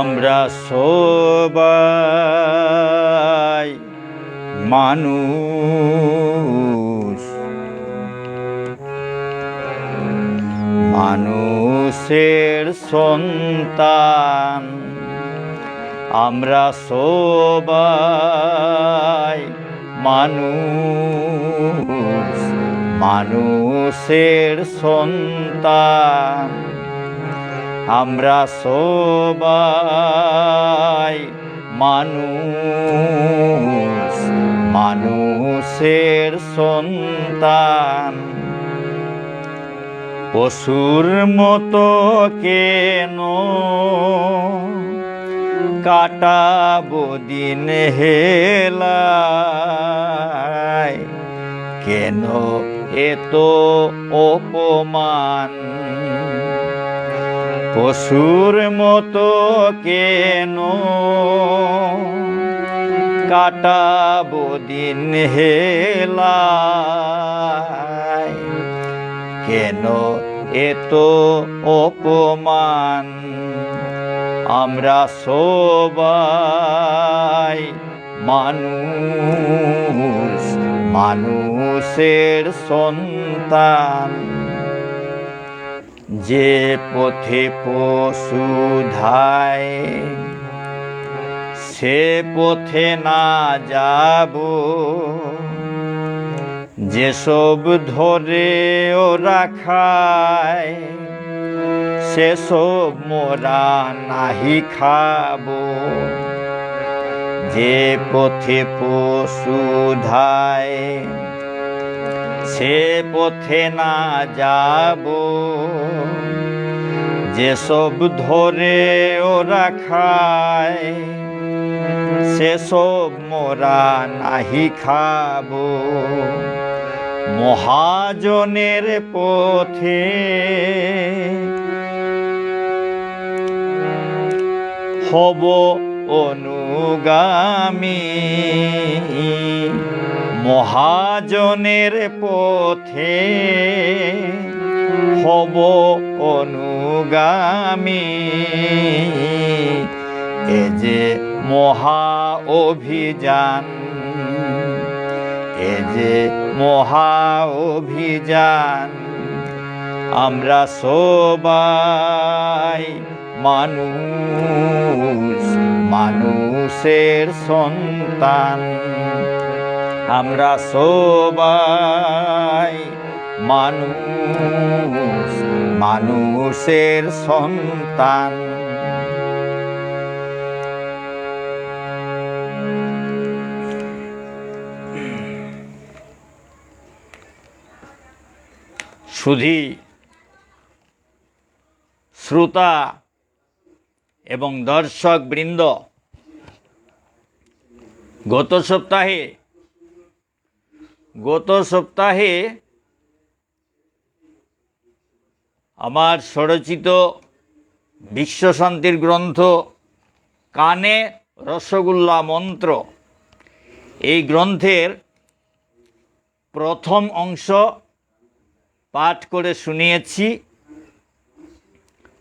আমরা সবাই মানুষ, মানুষের সন্তান। আমরা সবাই মানুষ, মানুষের সন্তান। আমরা সবাই মানুষ, মানুষের সন্তান। পশুর মতো কেন কাটাবো দিন হেলায়, কেন এত অপমান? পশুর মতো কেন কাটাবো দিন হেলায়, কেন এত অপমান? আমরা সবাই মানুষ, মানুষের সন্তান। যে পথে পশু ধায় সে পথে না যাব, যেসব ধরে ওরা খায় সেসব মোরা নাহি খাবো। যে পথে পশু ধায় সে পথে না যাব, যেসব ধরে ওরা খায় সেসব মোরা নাহি খাবো। মহাজনের পথে হব অনুগামী, মহাজনের পথে হব অনুগামী। এ যে মহা অভিযান, এ যে মহা অভিযান। আমরা সবাই মানুষ, মানুষের সন্তান। আমরা সবাই মানুষ, মানুষের সন্তান। সুধী শ্রোতা এবং দর্শক বৃন্দ, গত সপ্তাহে আমার স্বরচিত বিশ্বশান্তির গ্রন্থ কানে রসগোল্লা মন্ত্র, এই গ্রন্থের প্রথম অংশ পাঠ করে শুনিয়েছি।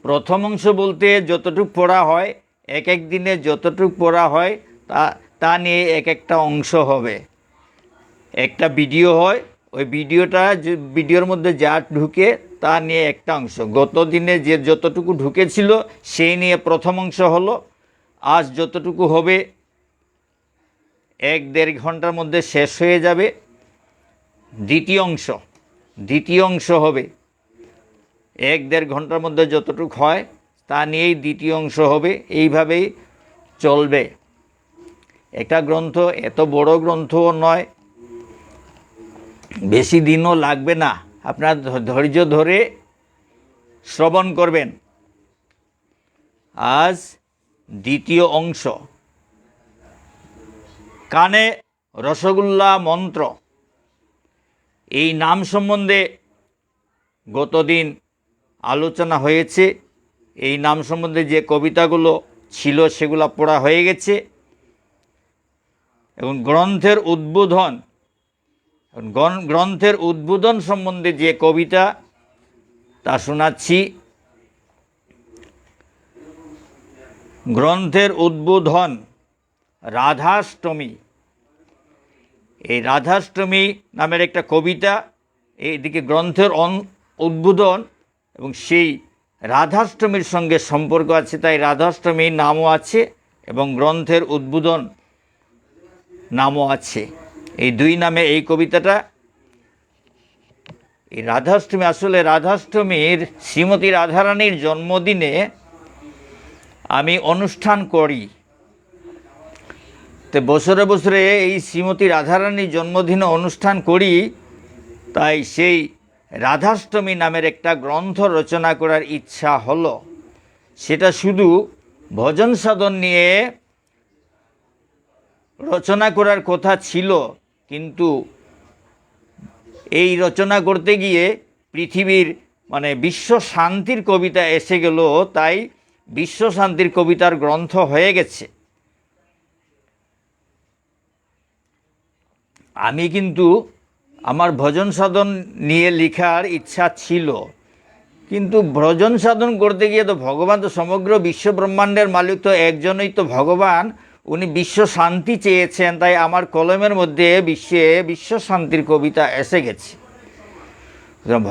প্রথম অংশ বলতে যতটুকু পড়া হয়, এক এক দিনে যতটুকু পড়া হয় তা নিয়ে এক একটা অংশ হবে। একটা ভিডিও হয়, ওই ভিডিওর মধ্যে যা ঢুকে তা নিয়ে একটা অংশ। গত দিনে যে যতটুকু ঢুকেছিল সেই নিয়ে প্রথম অংশ হলো। আজ যতটুকু হবে 1-1.5 ঘন্টার মধ্যে শেষ হয়ে যাবে। দ্বিতীয় অংশ হবে 1-1.5 ঘন্টার মধ্যে যতটুকু হয় তা নিয়েই দ্বিতীয় অংশ হবে। এইভাবেই চলবে। একটা গ্রন্থ এত বড় গ্রন্থও নয়, বেশি দিনও লাগবে না, আপনার ধৈর্য ধরে শ্রবণ করবেন। আজ দ্বিতীয় অংশ, কানে রসগোল্লা মন্ত্র। এই নাম সম্বন্ধে গতদিন আলোচনা হয়েছে। এই নাম সম্বন্ধে যে কবিতাগুলো ছিল সেগুলো পড়া হয়ে গেছে এবং গ্রন্থের উদ্বোধন সম্বন্ধে যে কবিতা তা শোনাচ্ছি। গ্রন্থের উদ্বোধন রাধাষ্টমী। এই রাধাষ্টমী নামের একটা কবিতা, এইদিকে গ্রন্থের উদ্বোধন এবং সেই রাধাষ্টমীর সঙ্গে সম্পর্ক আছে, তাই রাধাষ্টমীর নামও আছে এবং গ্রন্থের উদ্বোধন নামও আছে। এই দুই নামে এই কবিতাটা। এই রাধাষ্টমী, আসলে রাধাষ্টমীর শ্রীমতী রাধারানীর জন্মদিনে আমি অনুষ্ঠান করি। তো বছরে বছরে এই শ্রীমতী রাধারানীর জন্মদিনে অনুষ্ঠান করি, তাই সেই রাধাষ্টমী নামের একটা গ্রন্থ রচনা করার ইচ্ছা হলো। সেটা শুধু ভজন সাধন নিয়ে রচনা করার কথা ছিল, কিন্তু এই রচনা করতে গিয়ে পৃথিবীর বিশ্ব শান্তির কবিতা এসে গেল, তাই বিশ্ব শান্তির কবিতার গ্রন্থ হয়ে গেছে। আমি কিন্তু আমার ভজন সাধন নিয়ে লেখার ইচ্ছা ছিল, কিন্তু ভজন সাধন করতে গিয়ে তো ভগবান তো সমগ্র বিশ্ব ব্রহ্মাণ্ডের মালিক, তো একজনই তো ভগবান, উনি বিশ্ব শান্তি চেয়েছেন, তাই আমার কলমের মধ্যে বিশ্ব শান্তির কবিতা এসে গেছে।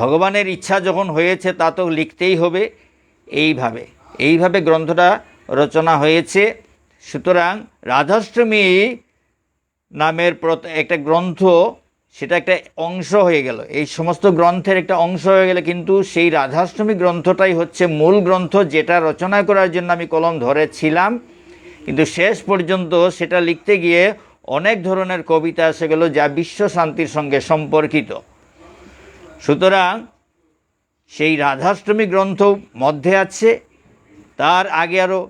ভগবানের ইচ্ছা যখন হয়েছে তা তো লিখতেই হবে। এইভাবে গ্রন্থটা রচনা হয়েছে। সুতরাং রাধাষ্টমী নামের একটা গ্রন্থ, সেটা একটা অংশ হয়ে গেল, এই সমস্ত গ্রন্থের একটা অংশ হয়ে গেল, কিন্তু সেই রাধাষ্টমী গ্রন্থটাই হচ্ছে মূল গ্রন্থ, যেটা রচনা করার জন্য আমি কলম ধরেছিলাম। কিন্তু শেষ পর্যন্ত সেটা লিখতে গিয়ে অনেক ধরনের কবিতা এসে গেল যা বিশ্ব শান্তির সঙ্গে সম্পর্কিত। সুতরাং সেই রাধাষ্টমী গ্রন্থ মধ্যে আছে। তার আগে আরও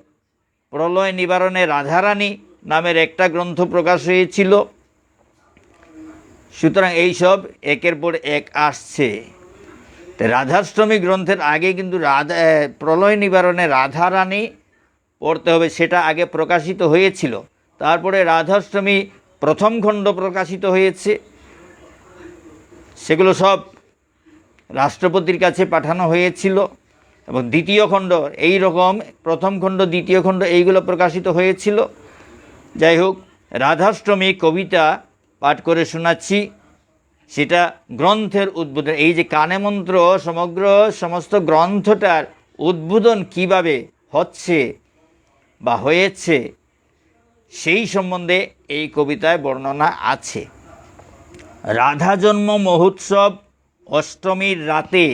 প্রলয় নিবারণে রাধারানী নামের একটা গ্রন্থ প্রকাশ হয়েছিল। সুতরাং এইসব একের পর এক আসছে। রাধাষ্টমী গ্রন্থের আগে কিন্তু প্রলয় নিবারণে রাধারানী পড়তে হবে, সেটা আগে প্রকাশিত হয়েছিল। তারপরে রাধাষ্টমী প্রথম খণ্ড প্রকাশিত হয়েছে, সেগুলো সব রাষ্ট্রপতির কাছে পাঠানো হয়েছিল। এবং দ্বিতীয় খণ্ড এই রকম, প্রথম খণ্ড দ্বিতীয় খণ্ড এইগুলো প্রকাশিত হয়েছিল। যাই হোক, রাধাষ্টমী কবিতা পাঠ করে শোনাচ্ছি। সেটা গ্রন্থের উদ্বোধন। এই যে কানে মন্ত্র সমস্ত গ্রন্থটার উদ্বোধন কিভাবে হচ্ছে বা হয়েছে, সেই সম্বন্ধে এই কবিতায় বর্ণনা আছে। রাধা জন্ম মহোৎসব অষ্টমীর রাতে,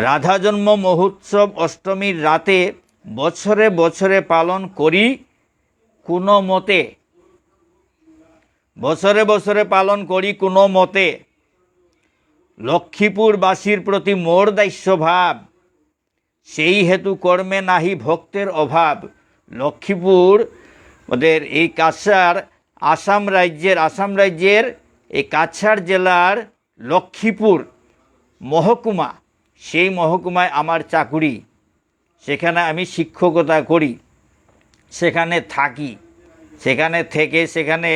রাধা জন্ম মহোৎসব অষ্টমীর রাতে বছরে বছরে পালন করি কোনো মতে, বছরে বছরে পালন করি কোনো মতে, লক্ষ্মীপুরবাসীর প্রতি মোর দাস্য ভাব, সেই হেতু কর্মে নাহি ভক্তের অভাব। লক্ষ্মীপুর ওদের এই কাছাড় আসাম রাজ্যের এই কাছাড় জেলার লক্ষ্মীপুর মহকুমা, সেই মহকুমায় আমার চাকুরি, সেখানে আমি শিক্ষকতা করি, সেখানে থাকি, সেখানে থেকে সেখানে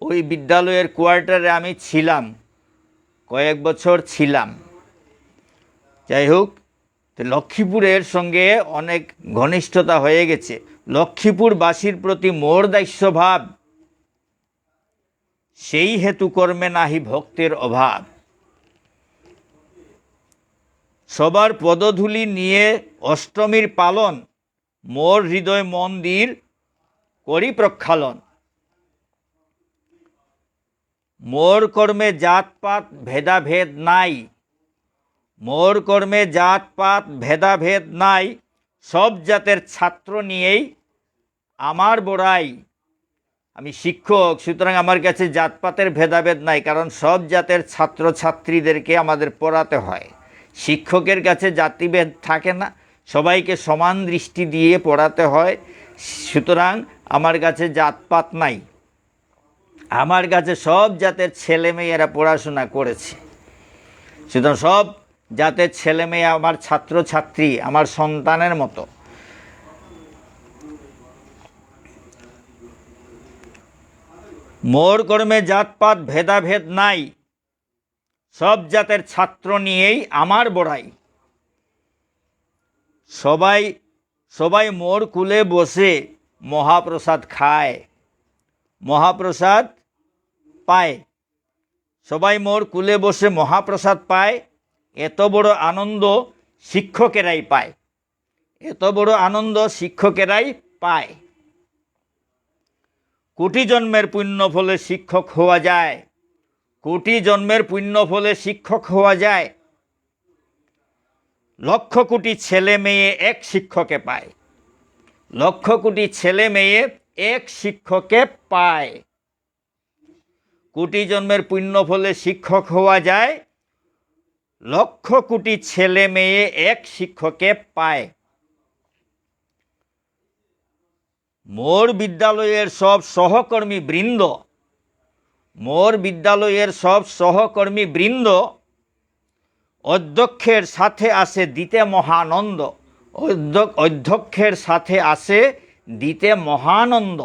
ওই বিদ্যালয়ের কোয়ার্টারে আমি ছিলাম, কয়েক বছর ছিলাম। যাই হোক, তো লক্ষ্মীপুরের সঙ্গে অনেক ঘনিষ্ঠতা হয়ে গেছে। লক্ষ্মীপুরবাসীর প্রতি মোর দাস্য ভাব, সেই হেতু কর্মে নাহি ভক্তের অভাব। সবার পদধূলি নিয়ে অষ্টমীর পালন, মোর হৃদয় মন্দির করি প্রক্ষালন। মোর কর্মে জাতপাত ভেদাভেদ নাই, মোর কর্মে জাতপাত ভেদাভেদ নাই, সব জাতের ছাত্র নিয়েই আমার বড়াই। আমি শিক্ষক, সুতরাং আমার কাছে জাতপাতের ভেদাভেদ নাই, কারণ সব জাতের ছাত্র ছাত্রীদেরকে আমাদের পড়াতে হয়। শিক্ষকের কাছে জাতিভেদ থাকে না, সবাইকে সমান দৃষ্টি দিয়ে পড়াতে হয়। সুতরাং আমার কাছে জাতপাত নাই, আমার কাছে সব জাতের ছেলে মেয়েরা পড়াশোনা করেছে। সুতরাং সব জাতের ছেলে মেয়ে আমার ছাত্র ছাত্রী, আমার সন্তানের মতো। মোর কর্মে জাতপাত ভেদাভেদ নাই, সব জাতের ছাত্র নিয়েই আমার বড়াই। সবাই সবাই মোর কুলে বসে মহাপ্রসাদ খায়, মহাপ্রসাদ পায়, সবাই মোর কুলে বসে মহাপ্রসাদ পায়। এত বড় আনন্দ শিক্ষকেরাই পায়, এত বড় আনন্দ শিক্ষকেরাই পায়। কোটি জন্মের পুণ্য ফলে শিক্ষক হওয়া যায়, কোটি জন্মের পুণ্য ফলে শিক্ষক হওয়া যায়। লক্ষ কোটি ছেলে মেয়ে এক শিক্ষকে পায়, লক্ষ কোটি ছেলে মেয়ে এক শিক্ষকে পায়। কোটি জন্মের পুণ্য ফলে শিক্ষক হওয়া যায়, লক্ষ কোটি ছেলে মেয়ে এক শিক্ষকে পায়। মোর বিদ্যালয়ের সব সহকর্মী বৃন্দ, মোর বিদ্যালয়ের সব সহকর্মী বৃন্দ অধ্যক্ষের সাথে আসে দিতে মহানন্দ, অধ্যক্ষের সাথে আসে দিতে মহানন্দ।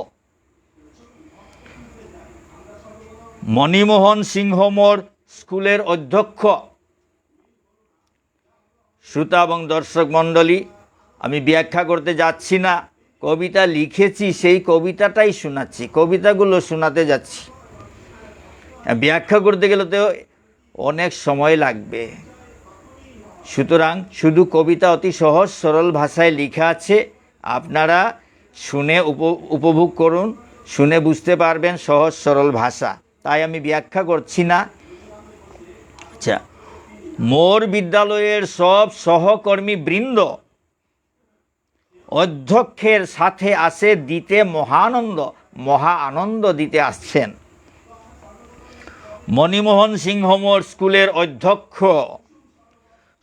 মণিমোহন সিংহ মোর স্কুলের অধ্যক্ষ। শ্রোতা এবং দর্শক মণ্ডলী, আমি ব্যাখ্যা করতে যাচ্ছি না, কবিতা লিখেছি সেই কবিতাটাই শোনাচ্ছি, কবিতাগুলো শোনাতে যাচ্ছি। ব্যাখ্যা করতে গেলে তো অনেক সময় লাগবে। সুতরাং শুধু কবিতা অতি সহজ সরল ভাষায় লেখা আছে, আপনারা শুনে উপভোগ করুন, শুনে বুঝতে পারবেন সহজ সরল ভাষা, তাই আমি ব্যাখ্যা করছি না। আচ্ছা, মোর বিদ্যালয়ের সব সহকর্মী বৃন্দ অধ্যক্ষের সাথে আসে দিতে মহানন্দ, মহা আনন্দ দিতে আসছেন। মণিমোহন সিংহ মোর স্কুলের অধ্যক্ষ,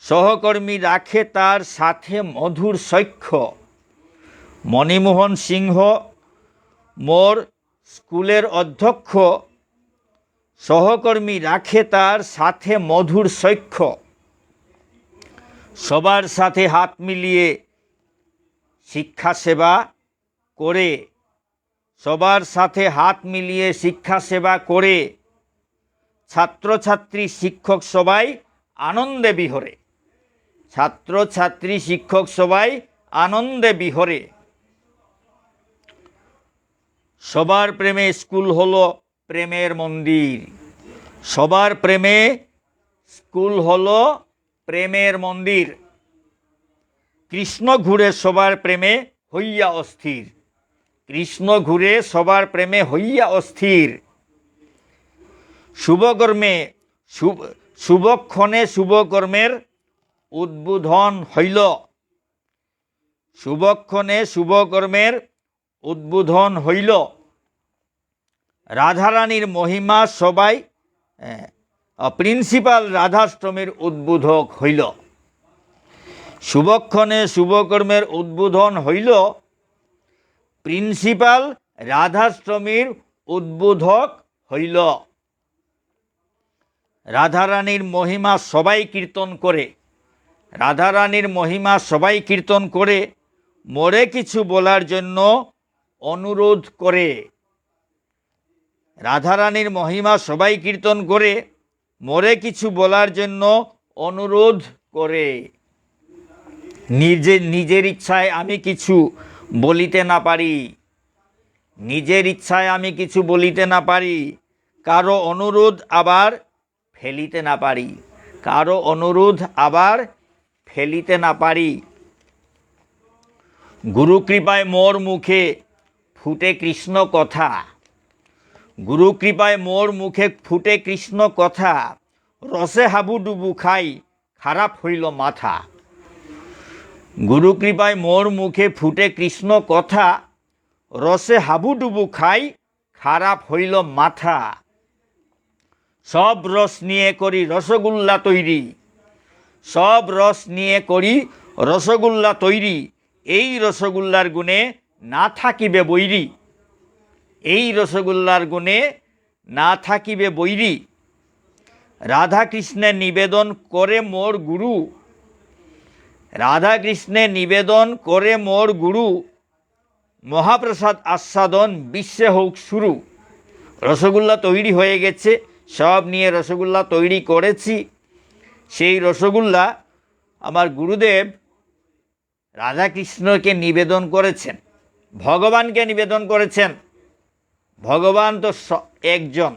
সহকর্মী রাখে তার সাথে মধুর সখ্য। মণিমোহন সিংহ মোর স্কুলের অধ্যক্ষ, সহকর্মী রাখে তার সাথে মধুর সখ্য। সবার সাথে হাত মিলিয়ে শিক্ষা সেবা করে, সবার সাথে হাত মিলিয়ে শিক্ষা সেবা করে ছাত্রছাত্রী শিক্ষক সবাই আনন্দে বিহরে, ছাত্রছাত্রী শিক্ষক সবাই আনন্দে বিহরে। সবার প্রেমে স্কুল হলো প্রেমের মন্দির, সবার প্রেমে স্কুল হলো প্রেমের মন্দির। কৃষ্ণ ঘুরে সবার প্রেমে হইয়া অস্থির, কৃষ্ণ ঘুরে সবার প্রেমে হইয়া অস্থির। শুভকর্মে শুভক্ষণে শুভকর্মের উদ্বোধন হইল। শুভক্ষণে শুভকর্মের উদ্বোধন হইল। রাধারানীর মহিমা সবাই প্রিন্সিপাল রাধাষ্টমীর উদ্বোধক হইল। শুভক্ষণে শুভকর্মের উদ্বোধন হইল, প্রিন্সিপাল রাধাষ্টমীর উদ্বোধক হইল। রাধারানীর মহিমা সবাই কীর্তন করে, রাধারানীর মহিমা সবাই কীর্তন করে, মোরে কিছু বলার জন্য অনুরোধ করে। রাধারানীর মহিমা সবাই কীর্তন করে, মোরে কিছু বলার জন্য অনুরোধ করে। নিজের ইচ্ছায় আমি কিছু বলিতে না পারি, নিজের ইচ্ছায় আমি কিছু বলিতে না পারি, কারো অনুরোধ আবার ফেলিতে না পারি, কারো অনুরোধ আবার ফেলিতে না পারি। গুরু কৃপায় মোর মুখে ফুটে কৃষ্ণ কথা, গুরু কৃপায় মোর মুখে ফুটে কৃষ্ণ কথা, রসে হাবুডুবু খাই খারাপ হইল মাথা। গুরু কৃপায় মোর মুখে ফুটে কৃষ্ণ কথা, রসে হাবুডুবু খাই খারাপ হইল মাথা। সব রস নিয়ে করি রসগোল্লা তৈরি, সব রস নিয়ে করি রসগোল্লা তৈরি, এই রসগোল্লার গুণে না থাকিবে বৈরি, এই রসগোল্লার গুণে না থাকিবে বৈরি। রাধাকৃষ্ণের নিবেদন করে মোর গুরু, রাধাকৃষ্ণের নিবেদন করে মোর গুরু, মহাপ্রসাদ আস্বাদন বিশ্বে হোক শুরু। রসগোল্লা তৈরি হয়ে গেছে, সব নিয়ে রসগোল্লা তৈরি করেছি। সেই রসগোল্লা আমার গুরুদেব রাধাকৃষ্ণকে নিবেদন করেছেন, ভগবানকে নিবেদন করেছেন। ভগবান তো একজন,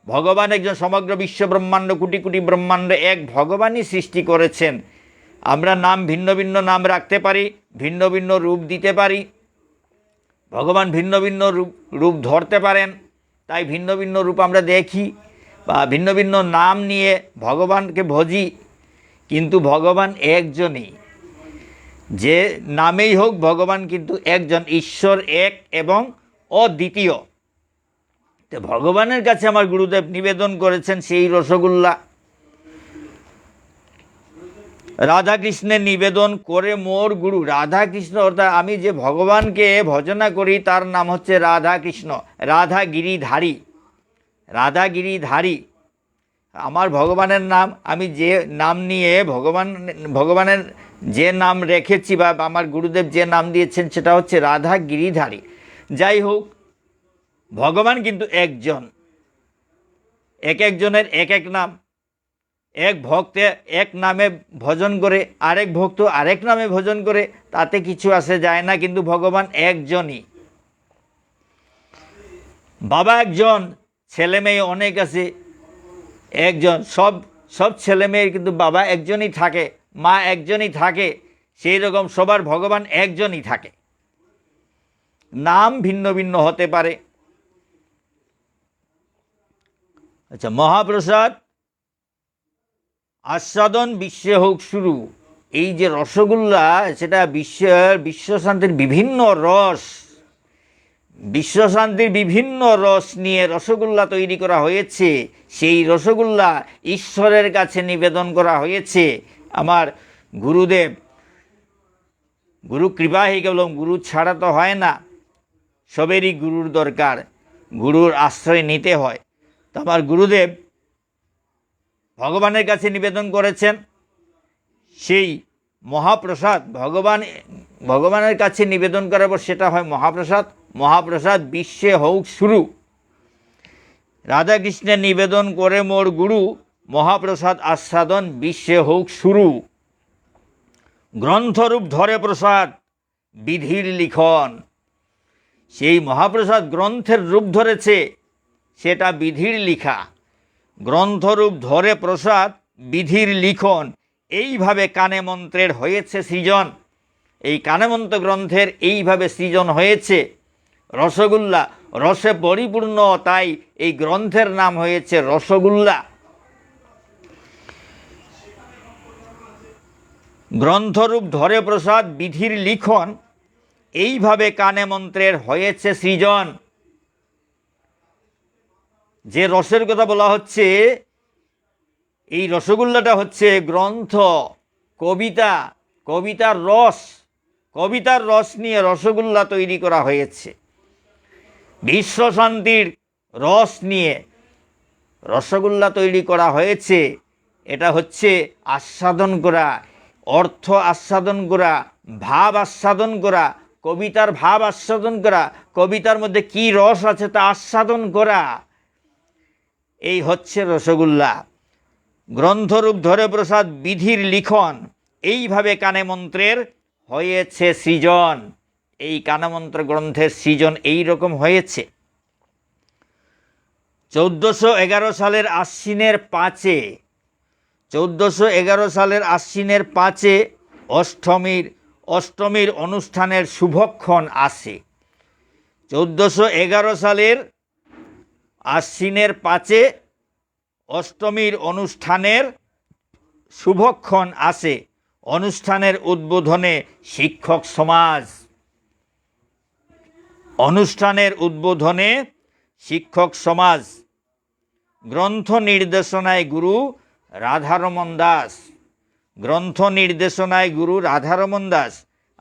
ভগবান একজন, সমগ্র বিশ্ব ব্রহ্মাণ্ড কোটি কোটি ব্রহ্মাণ্ড এক ভগবানই সৃষ্টি করেছেন। আমরা নাম ভিন্ন ভিন্ন নাম রাখতে পারি, ভিন্ন ভিন্ন রূপ দিতে পারি, ভগবান ভিন্ন ভিন্ন রূপ ধরতে পারেন, তাই ভিন্ন ভিন্ন রূপ আমরা দেখি বা ভিন্ন ভিন্ন নাম নিয়ে ভগবানকে ভজি, কিন্তু ভগবান একজনই। যে নামেই হোক ভগবান কিন্তু একজন, ঈশ্বর এক এবং অদ্বিতীয়। তো ভগবানের কাছে আমার গুরুদেব নিবেদন করেছেন সেই রসগোল্লা। রাধাকৃষ্ণের নিবেদন করে মোর গুরু, রাধাকৃষ্ণ অর্থাৎ আমি যে ভগবানকে ভজনা করি তার নাম হচ্ছে রাধাকৃষ্ণ, রাধাগিরিধারী, রাধাগিরিধারী আমার ভগবানের নাম। আমি যে নাম নিয়ে ভগবানের যে নাম রেখেছি বা আমার গুরুদেব যে নাম দিয়েছেন সেটা হচ্ছে রাধাগিরিধারী। যাই হোক, ভগবান কিন্তু একজন, এক একজনের এক এক নাম। এক ভক্তে এক নামে ভজন করে, আরেক ভক্ত আরেক নামে ভজন করে, তাতে কিছু আসে যায় না, কিন্তু ভগবান একজনই। বাবা একজন, ছেলে মেয়ে অনেক আছে, একজন। সব ছেলে মেয়ের কিন্তু বাবা একজনই থাকে, মা একজনই থাকে, সেই রকম সবার ভগবান একজনই থাকে, নাম ভিন্ন ভিন্ন হতে পারে। আচ্ছা, মহাপ্রসাদ আস্বাদন বিশ্বে হোক শুরু। এই যে রসগোল্লা, সেটা বিশ্বশান্তির বিভিন্ন রস, বিশ্বশান্তির বিভিন্ন রস নিয়ে রসগোল্লা তৈরি করা হয়েছে। সেই রসগোল্লা ঈশ্বরের কাছে নিবেদন করা হয়েছে। আমার গুরুদেব, গুরু কৃপা হয়ে গেল, গুরু ছাড়া তো হয় না, সবেরই গুরুর দরকার, গুরুর আশ্রয় নিতে হয়। তো আমার গুরুদেব ভগবানের কাছে নিবেদন করেছেন সেই মহাপ্রসাদ। ভগবানের কাছে নিবেদন করার পর সেটা হয় মহাপ্রসাদ। মহাপ্রসাদ বিশ্বে হোক শুরু। রাধাকৃষ্ণের নিবেদন করে মোর গুরু, মহাপ্রসাদ আস্বাদন বিশ্বে হোক শুরু। গ্রন্থরূপ ধরে প্রসাদ বিধির লিখন। সেই মহাপ্রসাদ গ্রন্থের রূপ ধরেছে, সেটা বিধির লিখা। গ্রন্থরূপ ধরে প্রসাদ বিধির লিখন। এইভাবে কানে মন্ত্রের হয়েছে সৃজন। এই কানে মন্ত্র গ্রন্থের এইভাবে সৃজন হয়েছে। রসগোল্লা, রসে পরিপূর্ণ, তাই এই গ্রন্থের নাম হয়েছে রসগোল্লা। গ্রন্থরূপ ধরে প্রসাদ বিধির লিখন, এইভাবে কানে মন্ত্রের হয়েছে সৃজন। যে রসের কথা বলা হচ্ছে, এই রসগোল্লাটা হচ্ছে গ্রন্থ, কবিতা, কবিতার রস নিয়ে রসগোল্লা তৈরি করা হয়েছে। বিশ্ব শান্তির রস নিয়ে রসগোল্লা তৈরি করা হয়েছে। এটা হচ্ছে আস্বাদন করা, অর্থ আস্বাদন করা, ভাব আস্বাদন করা, কবিতার ভাব আস্বাদন করা, কবিতার মধ্যে কি রস আছে তা আস্বাদন করা, এই হচ্ছে রসগোল্লা। গ্রন্থরূপ ধরে প্রসাদ বিধির লিখন, এইভাবে কানে মন্ত্রের হয়েছে সৃজন। এই কানমন্ত্র গ্রন্থের সৃজন এই রকম হয়েছে। 1411 সালের আশ্বিনের 5-এ, 1411 সালের আশ্বিনের 5-এ অষ্টমীর অনুষ্ঠানের শুভক্ষণ আসে। 1411 সালের আশ্বিনের 5-এ অষ্টমীর অনুষ্ঠানের শুভক্ষণ আসে। অনুষ্ঠানের উদ্বোধনে শিক্ষক সমাজ, অনুষ্ঠানের উদ্বোধনে শিক্ষক সমাজ। গ্রন্থ নির্দেশনায় গুরু রাধারমণ দাস, গ্রন্থ নির্দেশনায় গুরু রাধারমণ দাস।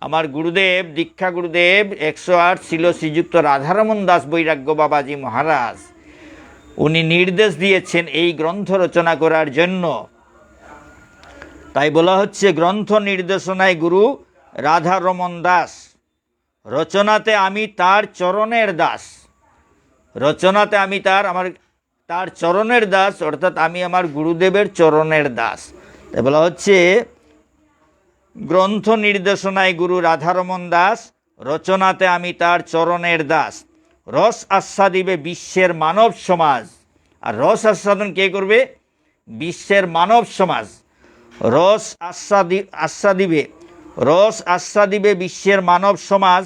আমার গুরুদেব, দীক্ষা গুরুদেব 108 ছিল শ্রীযুক্ত রাধারমণ দাস বৈরাগ্য বাবাজি মহারাজ। উনি নির্দেশ দিয়েছেন এই গ্রন্থ রচনা করার জন্য। তাই বলা হচ্ছে গ্রন্থ নির্দেশনায় গুরু রাধারমণ দাস। রচনাতে আমি তার চরণের দাস, রচনাতে আমি তার চরণের দাস, অর্থাৎ আমি আমার গুরুদেবের চরণের দাস। তাই বলা হচ্ছে গ্রন্থ নির্দেশনায় গুরু রাধারমণ দাস, রচনাতে আমি তার চরণের দাস। রস আস্বাদিবে বিশ্বের মানব সমাজ। আর রস আস্বাদন কে করবে? বিশ্বের মানব সমাজ। রস আস্বাদিবে বিশ্বের মানব সমাজ।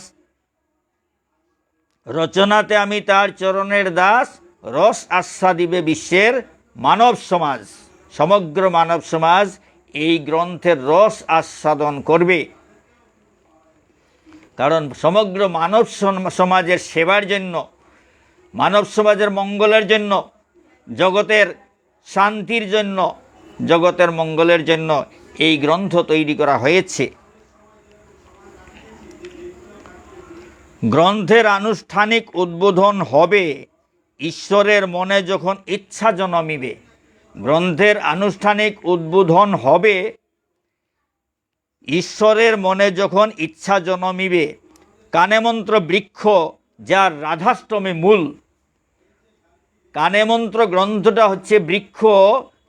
রচনাতে আমি তার চরণের দাস, রস আস্বাদিবে বিশ্বের মানব সমাজ। সমগ্র মানব সমাজ এই গ্রন্থের রস আস্বাদন করবে। কারণ সমগ্র মানব সমাজের সেবার জন্য, মানব সমাজের মঙ্গলের জন্য, জগতের শান্তির জন্য, জগতের মঙ্গলের জন্য এই গ্রন্থ তৈরি করা হয়েছে। গ্রন্থের আনুষ্ঠানিক উদ্বোধন হবে ঈশ্বরের মনে যখন ইচ্ছা জন্মিবে। গ্রন্থের আনুষ্ঠানিক উদ্বোধন হবে ঈশ্বরের মনে যখন ইচ্ছা জন্মিবে। কানেমন্ত্র বৃক্ষ যার রাধাষ্টমী মূল। কানেমন্ত্র গ্রন্থটা হচ্ছে বৃক্ষ,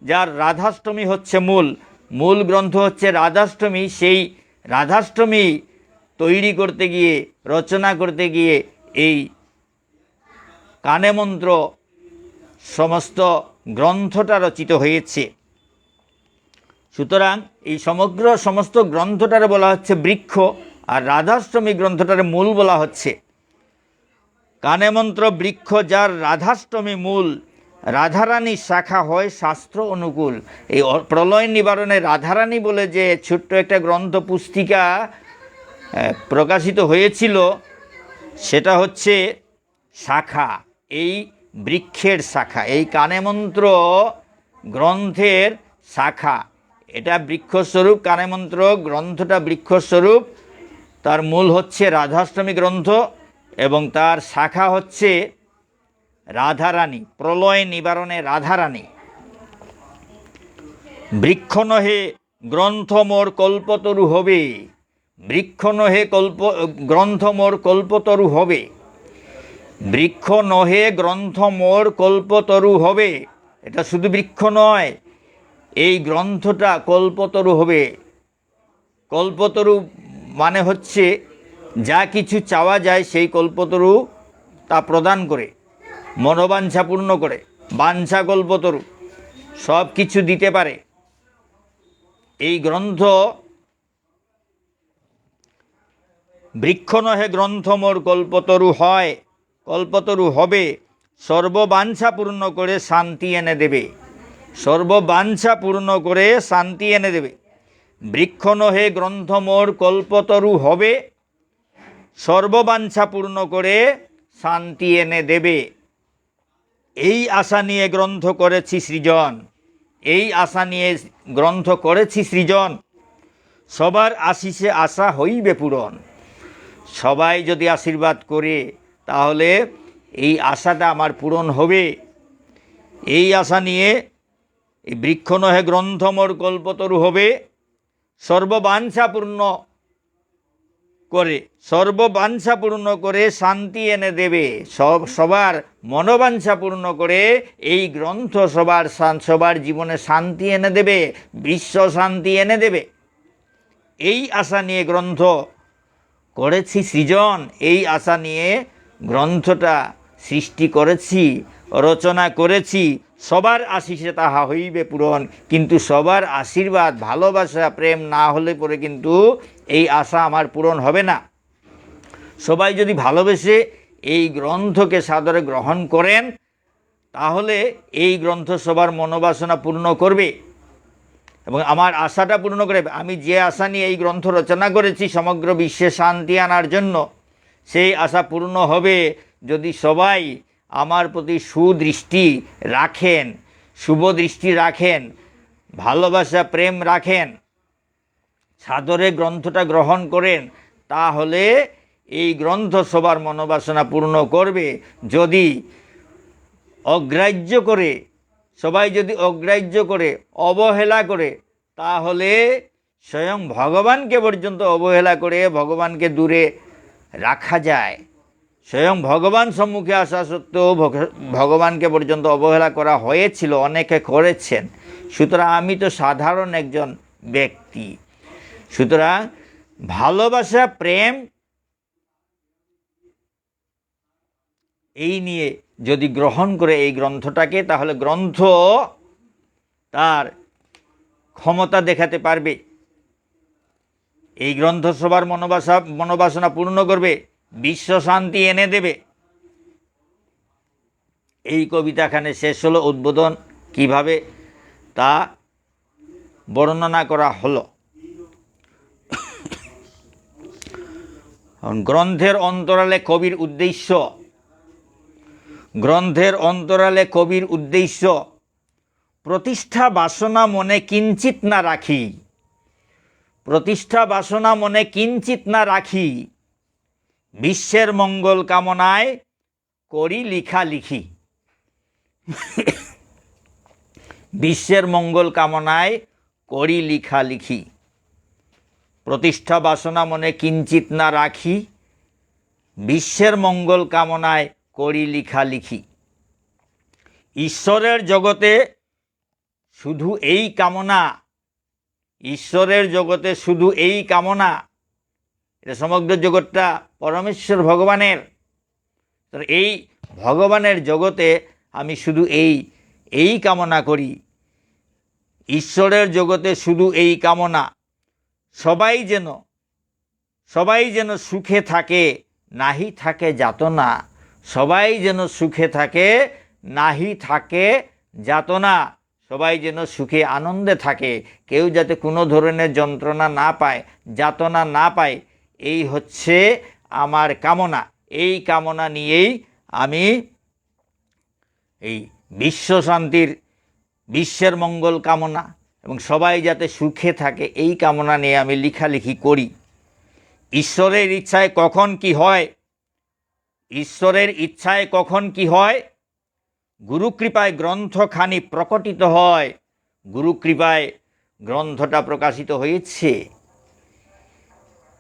যার রাধাষ্টমী হচ্ছে মূল। মূল গ্রন্থ হচ্ছে রাধাষ্টমী। সেই রাধাষ্টমী তৈরি করতে গিয়ে, রচনা করতে গিয়ে এই কানেমন্ত্র সমস্ত গ্রন্থটা রচিত হয়েছে। সুতরাং এই সমস্ত গ্রন্থটারে বলা হচ্ছে বৃক্ষ, আর রাধাষ্টমী গ্রন্থটারে মূল বলা হচ্ছে। কানেমন্ত্র বৃক্ষ যার রাধাষ্টমী মূল, রাধারানী শাখা হয় শাস্ত্র অনুকূল। এই প্রলয় নিবারণে রাধারানী বলে যে ছোট্ট একটা গ্রন্থ পুস্তিকা প্রকাশিত হয়েছিল, সেটা হচ্ছে শাখা, এই বৃক্ষের শাখা, এই কানেমন্ত্র গ্রন্থের শাখা। এটা বৃক্ষস্বরূপ, কানেমন্ত্র গ্রন্থটা বৃক্ষস্বরূপ। তার মূল হচ্ছে রাধাষ্টমী গ্রন্থ এবং তার শাখা হচ্ছে রাধারানী, প্রলয় নিবারণে রাধারানী। বৃক্ষ নহে গ্রন্থ মোর কল্পতরু হবে। বৃক্ষ নহে গ্রন্থ মোর কল্পতরু হবে। বৃক্ষ নহে গ্রন্থ মোর কল্পতরু হবে। এটা শুধু বৃক্ষ নয়, এই গ্রন্থটা কল্পতরু হবে। কল্পতরু মানে হচ্ছে যা কিছু চাওয়া যায় সেই কল্পতরু তা প্রদান করে, মনোবাঞ্ছা পূর্ণ করে। বাঞ্ছা কল্পতরু, সব কিছু দিতে পারে। এই গ্রন্থ বৃক্ষ নহে গ্রন্থ মোর কল্পতরু হয়। কল্পতরু হবে, সর্ববাঞ্ছা পূর্ণ করে শান্তি এনে দেবে। সর্ববাঞ্ছা পূর্ণ করে শান্তি এনে দেবে। বৃক্ষ নহে গ্রন্থ মোর কল্পতরু হবে, সর্ববাঞ্ছা পূর্ণ করে শান্তি এনে দেবে। এই আশা নিয়ে গ্রন্থ করেছি সৃজন। এই আশা নিয়ে গ্রন্থ করেছি সৃজন। সবার আশিসে আশা হইবে পূরণ। সবাই যদি আশীর্বাদ করে তাহলে এই আশাটা আমার পূরণ হবে। এই আশা নিয়ে এই বৃক্ষ নহে গ্রন্থ মোর কল্পতরু হবে, সর্ববাঞ্ছা পূর্ণ করে, সর্ববাঞ্ছা পূর্ণ করে শান্তি এনে দেবে। সবার মনোবাঞ্ছা পূর্ণ করে এই গ্রন্থ সবার জীবনে শান্তি এনে দেবে, বিশ্ব শান্তি এনে দেবে। এই আশা নিয়ে গ্রন্থ করেছি সৃজন। এই আশা নিয়ে গ্রন্থটা সৃষ্টি করেছি, রচনা করেছি। সবার আশিসে তাহা হইবে পূরণ। কিন্তু সবার আশীর্বাদ, ভালোবাসা, প্রেম না হলে পরে কিন্তু এই আশা আমার পূরণ হবে না। সবাই যদি ভালোবেসে এই গ্রন্থকে সাদরে গ্রহণ করেন তাহলে এই গ্রন্থ সবার মনোবাসনা পূর্ণ করবে এবং আমার আশাটা পূর্ণ করবে। আমি যে আশা নিয়ে এই গ্রন্থ রচনা করেছি সমগ্র বিশ্বে শান্তি আনার জন্য, সেই আশা পূর্ণ হবে যদি সবাই আমার প্রতি সুদৃষ্টি রাখেন, শুভ দৃষ্টি রাখেন, ভালোবাসা প্রেম রাখেন, সাদরে গ্রন্থটা গ্রহণ করেন। তাহলে এই গ্রন্থ সবার মনোবাসনা পূর্ণ করবে। যদি অগ্রাহ্য করে, সবাই যদি অগ্রাহ্য করে, অবহেলা করে, তাহলে স্বয়ং ভগবানকে পর্যন্ত অবহেলা করে ভগবানকে দূরে রাখা যায়। স্বয়ং ভগবান সম্মুখে আসা সত্ত্বেও ভগবানকে পর্যন্ত অবহেলা করা হয়েছিল, অনেকে করেছেন। সুতরাং আমি তো সাধারণ একজন ব্যক্তি। সুতরাং ভালোবাসা প্রেম এই নিয়ে যদি গ্রহণ করে এই গ্রন্থটাকে, তাহলে গ্রন্থ তার ক্ষমতা দেখাতে পারবে। এই গ্রন্থ সবার মনোবাসনা পূর্ণ করবে, বিশ্ব শান্তি এনে দেবে। এই কবিতাখানে শেষ হলো। উদ্বোধন কিভাবে তা বর্ণনা করা হলো। গ্রন্থের অন্তরালে কবির উদ্দেশ্য। গ্রন্থের অন্তরালে কবির উদ্দেশ্য প্রতিষ্ঠা বাসনা মনে কিঞ্চিত না রাখি। প্রতিষ্ঠা বাসনা মনে কিঞ্চিত না রাখি, বিশ্বের মঙ্গল কামনায় করি লিখালিখি। বিশ্বের মঙ্গল কামনায় করি লিখালিখি। প্রতিষ্ঠা বাসনা মনে কিঞ্চিত না রাখি, বিশ্বের মঙ্গল কামনায় করি লিখালিখি। ঈশ্বরের জগতে শুধু এই কামনা, ঈশ্বরের জগতে শুধু এই কামনা। এটা সমগ্র জগৎটা পরমেশ্বর ভগবানের। এই ভগবানের জগতে আমি শুধু এই কামনা করি। ঈশ্বরের জগতে শুধু এই কামনা, সবাই যেন সুখে থাকে, নাহি থাকে যাতনা। সবাই যেন সুখে থাকে, নাহি থাকে যাতনা। সবাই যেন সুখে আনন্দে থাকে, কেউ যাতে কোনো ধরনের যন্ত্রণা না পায়, যাতনা না পায়, এই হচ্ছে আমার কামনা। এই কামনা নিয়েই আমি এই বিশ্ব শান্তির, বিশ্বের মঙ্গল কামনা এবং সবাই যাতে সুখে থাকে এই কামনা নিয়ে আমি লেখালেখি করি। ঈশ্বরের ইচ্ছায় কখন কি হয়, ঈশ্বরের ইচ্ছায় কখন কি হয়, গুরুকৃপায় গ্রন্থখানি প্রকটিত হয়। গুরুকৃপায় গ্রন্থটা প্রকাশিত হয়েছে।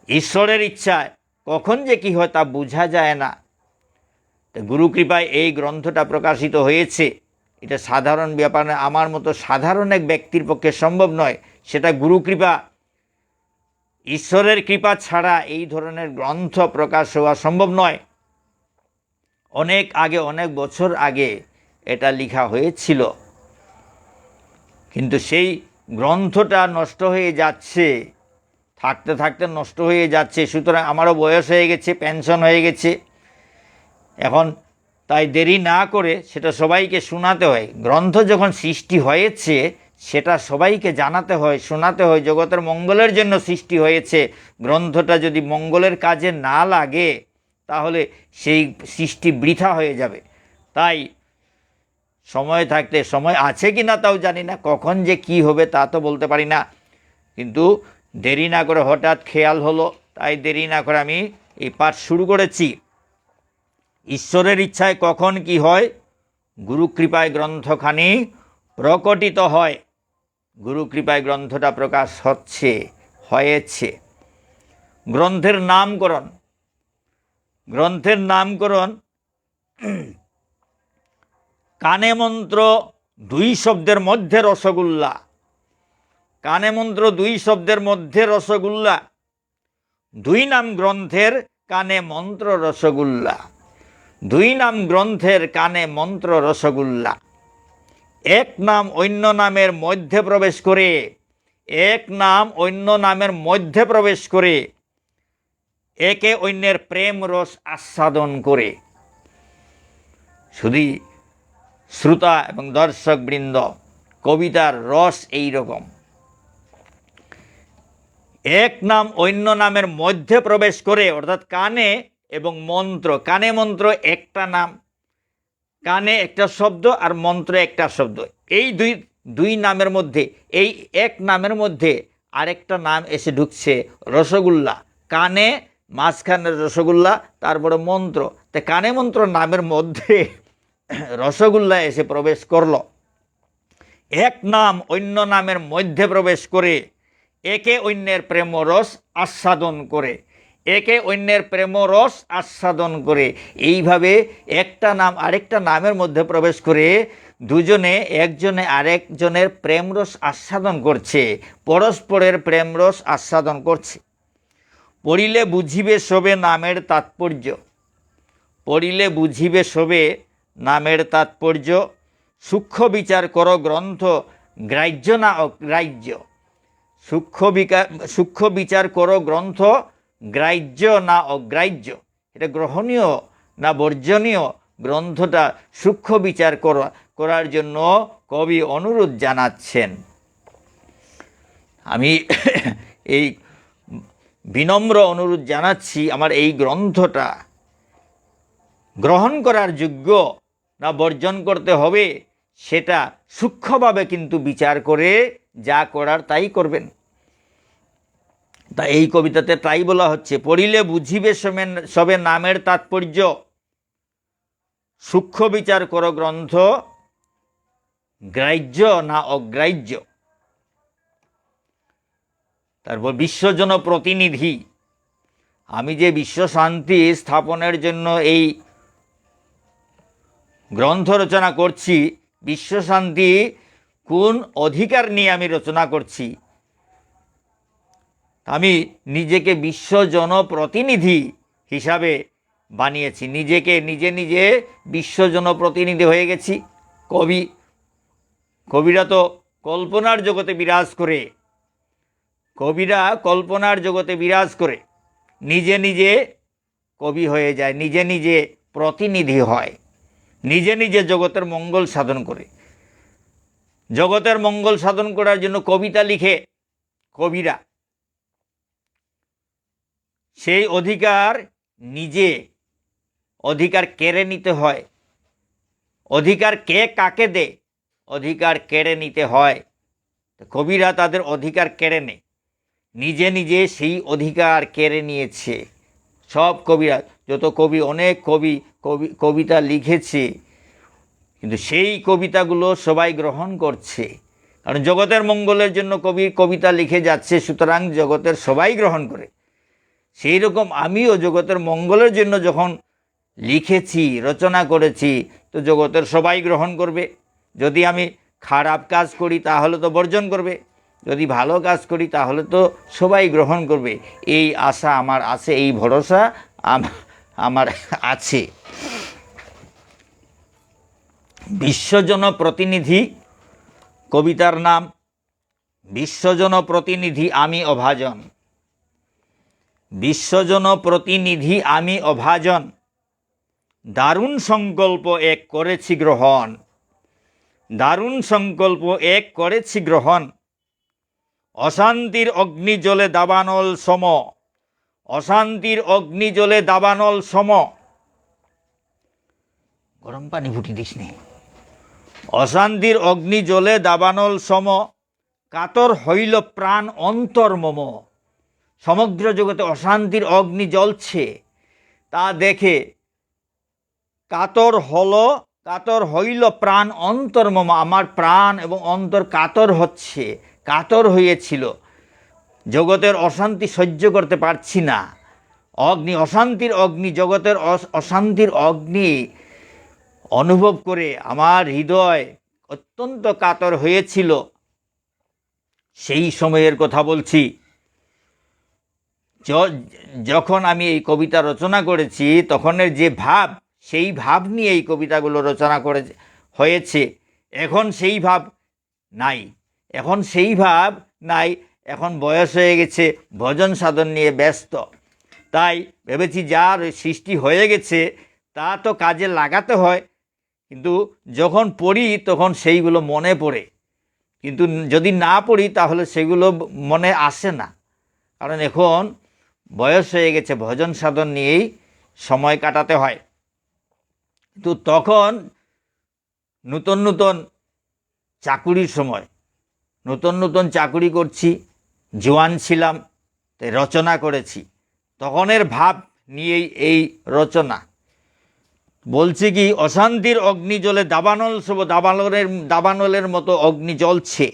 ঈশ্বরের ইচ্ছায় কখন যে কি হয় তা বোঝা যায় না। গুরুকৃপায় এই গ্রন্থটা প্রকাশিত হয়েছে। এটা সাধারণ ব্যাপার নয়, আমার মতো সাধারণ এক ব্যক্তির পক্ষে সম্ভব নয়। সেটা গুরুকৃপা, ঈশ্বরের কৃপা ছাড়া এই ধরনের গ্রন্থ প্রকাশ হওয়া সম্ভব নয়। অনেক আগে, অনেক বছর আগে এটা লেখা হয়েছিল, কিন্তু সেই গ্রন্থটা নষ্ট হয়ে যাচ্ছে, থাকতে থাকতে নষ্ট হয়ে যাচ্ছে। সুতরাং আমারও বয়স হয়ে গেছে, পেনশন হয়ে গেছে, এখন তাই দেরি না করে সেটা সবাইকে শোনাতে হয়। গ্রন্থ যখন সৃষ্টি হয়েছে সেটা সবাইকে জানাতে হয়, শোনাতে হয়। জগতের মঙ্গলের জন্য সৃষ্টি হয়েছে, গ্রন্থটা যদি মঙ্গলের কাজে না লাগে তাহলে সেই সৃষ্টি বৃথা হয়ে যাবে। তাই সময় থাকতে, সময় আছে কি না তাও জানি না, কখন যে কি হবে তা তো বলতে পারি না, কিন্তু দেরি না করে হঠাৎ খেয়াল হলো, তাই দেরি না করে আমি এই পাঠ শুরু করেছি। ঈশ্বরের ইচ্ছায় কখন কি হয়, গুরু কৃপায় গ্রন্থখানি প্রকটিত হয়। গুরু কৃপায় গ্রন্থটা প্রকাশ হয়েছে। গ্রন্থের নামকরণ, গ্রন্থের নামকরণ কানে মন্ত্র 2 শব্দের মধ্যে রসগোল্লা। কানে মন্ত্র 2 শব্দের মধ্যে রসগোল্লা, 2 নাম গ্রন্থের কানে মন্ত্র রসগোল্লা। 2 নাম গ্রন্থের কানে মন্ত্র রসগোল্লা। এক নাম অন্য নামের মধ্যে প্রবেশ করে, এক নাম অন্য নামের মধ্যে প্রবেশ করে একে অন্যের প্রেম রস আস্বাদন করে। শুধু শ্রোতা এবং দর্শক বৃন্দ, কবিতার রস এই রকম। এক নাম অন্য নামের মধ্যে প্রবেশ করে, অর্থাৎ কানে এবং মন্ত্র। কানে মন্ত্র একটা নাম, কানে একটা শব্দ আর মন্ত্র একটা শব্দ। এই দুই নামের মধ্যে, এই এক নামের মধ্যে আরেকটা নাম এসে ঢুকছে, রসগোল্লা। কানে মাঝখানে রসগোল্লা, তারপরে মন্ত্র। তো কানে মন্ত্র নামের মধ্যে রসগোল্লা এসে প্রবেশ করলো। এক নাম অন্য নামের মধ্যে প্রবেশ করে একে অন্যের প্রেমরস আস্বাদন করে, একে অন্যের প্রেমরস আস্বাদন করে। এইভাবে একটা নাম আরেকটা নামের মধ্যে প্রবেশ করে দুজনে একজনে আরেকজনের প্রেমরস আস্বাদন করছে, পরস্পরের প্রেমরস আস্বাদন করছে। পড়িলে বুঝিবে সবে নামের তাৎপর্য, পড়িলে বুঝিবে সবে নামের তাৎপর্য। সূক্ষ্ম বিচার করো গ্রন্থ গ্রাহ্য না অগ্রাহ্য। সূক্ষ্ম বিচার করো গ্রন্থ গ্রাহ্য না অগ্রাহ্য। এটা গ্রহণীয় না বর্জনীয়, গ্রন্থটা সূক্ষ্ম বিচার করার জন্য কবি অনুরোধ জানাচ্ছেন। আমি এই বিনম্র অনুরোধ জানাচ্ছি, আমার এই গ্রন্থটা গ্রহণ করার যোগ্য না বর্জন করতে হবে, সেটা সূক্ষ্মভাবে কিন্তু বিচার করে যা করার তাই করবেন। তা এই কবিতাতে তাই বলা হচ্ছে, পড়িলে বুঝিবে সবে নামের তাৎপর্য, সূক্ষ্ম বিচার করো গ্রন্থ গ্রাহ্য না অগ্রাহ্য। তারপর বিশ্বজন প্রতিনিধি। আমি যে বিশ্ব শান্তি স্থাপনের জন্য এই গ্রন্থ রচনা করছি, বিশ্ব শান্তি কোন অধিকার নিয়ে আমি রচনা করছি, আমি নিজেকে বিশ্বজন প্রতিনিধি হিসাবে বানিয়েছি। নিজেকে নিজে বিশ্বজন প্রতিনিধি হয়ে গেছি। কবিরা তো কল্পনার জগতে বিরাজ করে, কবিরা কল্পনার জগতে বিরাজ করে নিজে কবি হয়ে যায়, নিজে প্রতিনিধি হয়, নিজে জগতের মঙ্গল সাধন করে। জগতের মঙ্গল সাধন করার জন্য কবিতা লিখে কবিরা, সেই অধিকার কেড়ে নিতে হয়। অধিকার কে কাকে দে, অধিকার কেড়ে নিতে হয়। কবিরা তাদের অধিকার কেড়ে নেয়, নিজে সেই অধিকার কেড়ে নিয়েছে। সব কবিরা, যত কবি, অনেক কবিতা লিখেছে, কিন্তু সেই কবিতাগুলো সবাই গ্রহণ করছে, কারণ জগতের মঙ্গলের জন্য কবি কবিতা লিখে যাচ্ছে, সুতরাং জগতের সবাই গ্রহণ করে। সেই রকম আমিও জগতের মঙ্গলের জন্য যখন লিখেছি, রচনা করেছি, তো জগতের সবাই গ্রহণ করবে। যদি আমি খারাপ কাজ করি তাহলে তো বর্জন করবে, যদি ভালো কাজ করি তাহলে তো সবাই গ্রহণ করবে। এই আশা আমার আছে, এই ভরসা আমার আছে। বিশ্বজন প্রতিনিধি, কবিতার নাম বিশ্বজন প্রতিনিধি আমি অভাজন। বিশ্বজন প্রতিনিধি আমি অভাজন, দারুণ সংকল্প এক করেছি গ্রহণ, দারুণ সংকল্প এক করেছি গ্রহণ, অশান্তির অগ্নি জ্বলে দাবানল সম, অশান্তির অগ্নি জ্বলে দাবানল সম। গরম পানি ফুটি দিস নি। অশান্তির অগ্নি জ্বলে দাবানল সম, কাতর হইল প্রাণ অন্তর মম। সমগ্র জগতে অশান্তির অগ্নি জ্বলছে, তা দেখে কাতর হইল প্রাণ অন্তর মম। আমার প্রাণ এবং অন্তর কাতর হচ্ছে, কাতর হয়েছিল। জগতের অশান্তি সহ্য করতে পারছি না। অগ্নি, অশান্তির অগ্নি, জগতের অশান্তির অগ্নি অনুভব করে আমার হৃদয় অত্যন্ত কাতর হয়েছিল। সেই সময়ের কথা বলছি, যখন আমি এই কবিতা রচনা করেছি, তখনের যে ভাব, সেই ভাব নিয়ে এই কবিতাগুলো রচনা হয়েছে। এখন সেই ভাব নাই, এখন সেই ভাব নাই। এখন বয়স হয়ে গেছে, ভজন সাধন নিয়ে ব্যস্ত। তাই ভেবেছি যার সৃষ্টি হয়ে গেছে তা তো কাজে লাগাতে হয়, কিন্তু যখন পড়ি তখন সেইগুলো মনে পড়ে, কিন্তু যদি না পড়ি তাহলে সেগুলো মনে আসে না। কারণ এখন বয়স হয়ে গেছে, ভজন সাধন নিয়েই সময় কাটাতে হয়। তো তখন নতুন নতুন চাকুরির সময়, নতুন নতুন চাকুরি করছি, জোয়ান ছিলাম, তাই রচনা করেছি। তখনের ভাব নিয়েই এই রচনা। বলছি কি, অশান্তির অগ্নি জ্বলে দাবানল সব, দাবানলের মতো অগ্নি জ্বলছে।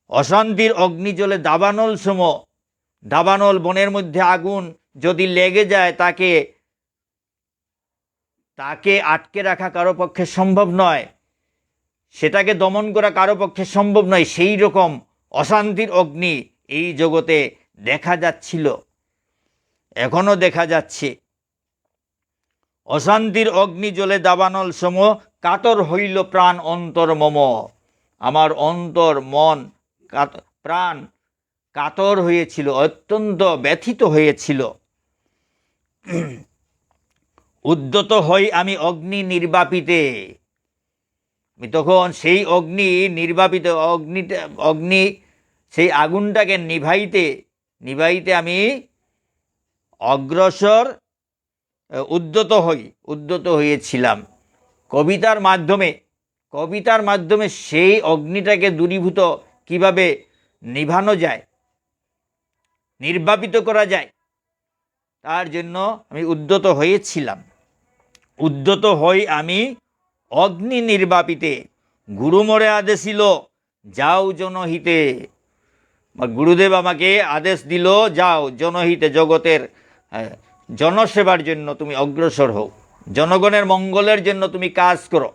অশান্তির অগ্নি জ্বলে দাবানল সম, দাবানল বনের মধ্যে আগুন যদি লেগে যায় তাকে আটকে রাখা কারো পক্ষে সম্ভব নয়, সেটাকে দমন করা কারো পক্ষে সম্ভব নয়। সেই রকম অশান্তির অগ্নি এই জগতে দেখা যাচ্ছিল, এখনো দেখা যাচ্ছে। অশান্তির অগ্নি জ্বলে দাবানল সম, কাতর হইল প্রাণ অন্তর মম। আমার অন্তর, মন, প্রাণ কাতর হয়েছিল, অত্যন্ত ব্যথিত হয়েছিল। উদ্যত হই আমি অগ্নি নির্বাপিতে। আমি তখন সেই অগ্নি নির্বাপিত, অগ্নি সেই আগুনটাকে নিভাইতে আমি অগ্রসর, উদ্যত হয়েছিলাম। কবিতার মাধ্যমে সেই অগ্নিটাকে দূরীভূত কিভাবে নিভানো যায়, নির্বাপিত করা যায়, তার জন্য আমি উদ্যত হয়েছিলাম। উদ্যত হই আমি অগ্নি নির্বাপিতে, গুরু মোরে আদেশিল যাও জনহিতে। গুরুদেব আমাকে আদেশ দিল, যাও জনহিতে, জগতের জনসেবার জন্য তুমি অগ্রসর হও, জনগণের মঙ্গলের জন্য তুমি কাজ করো।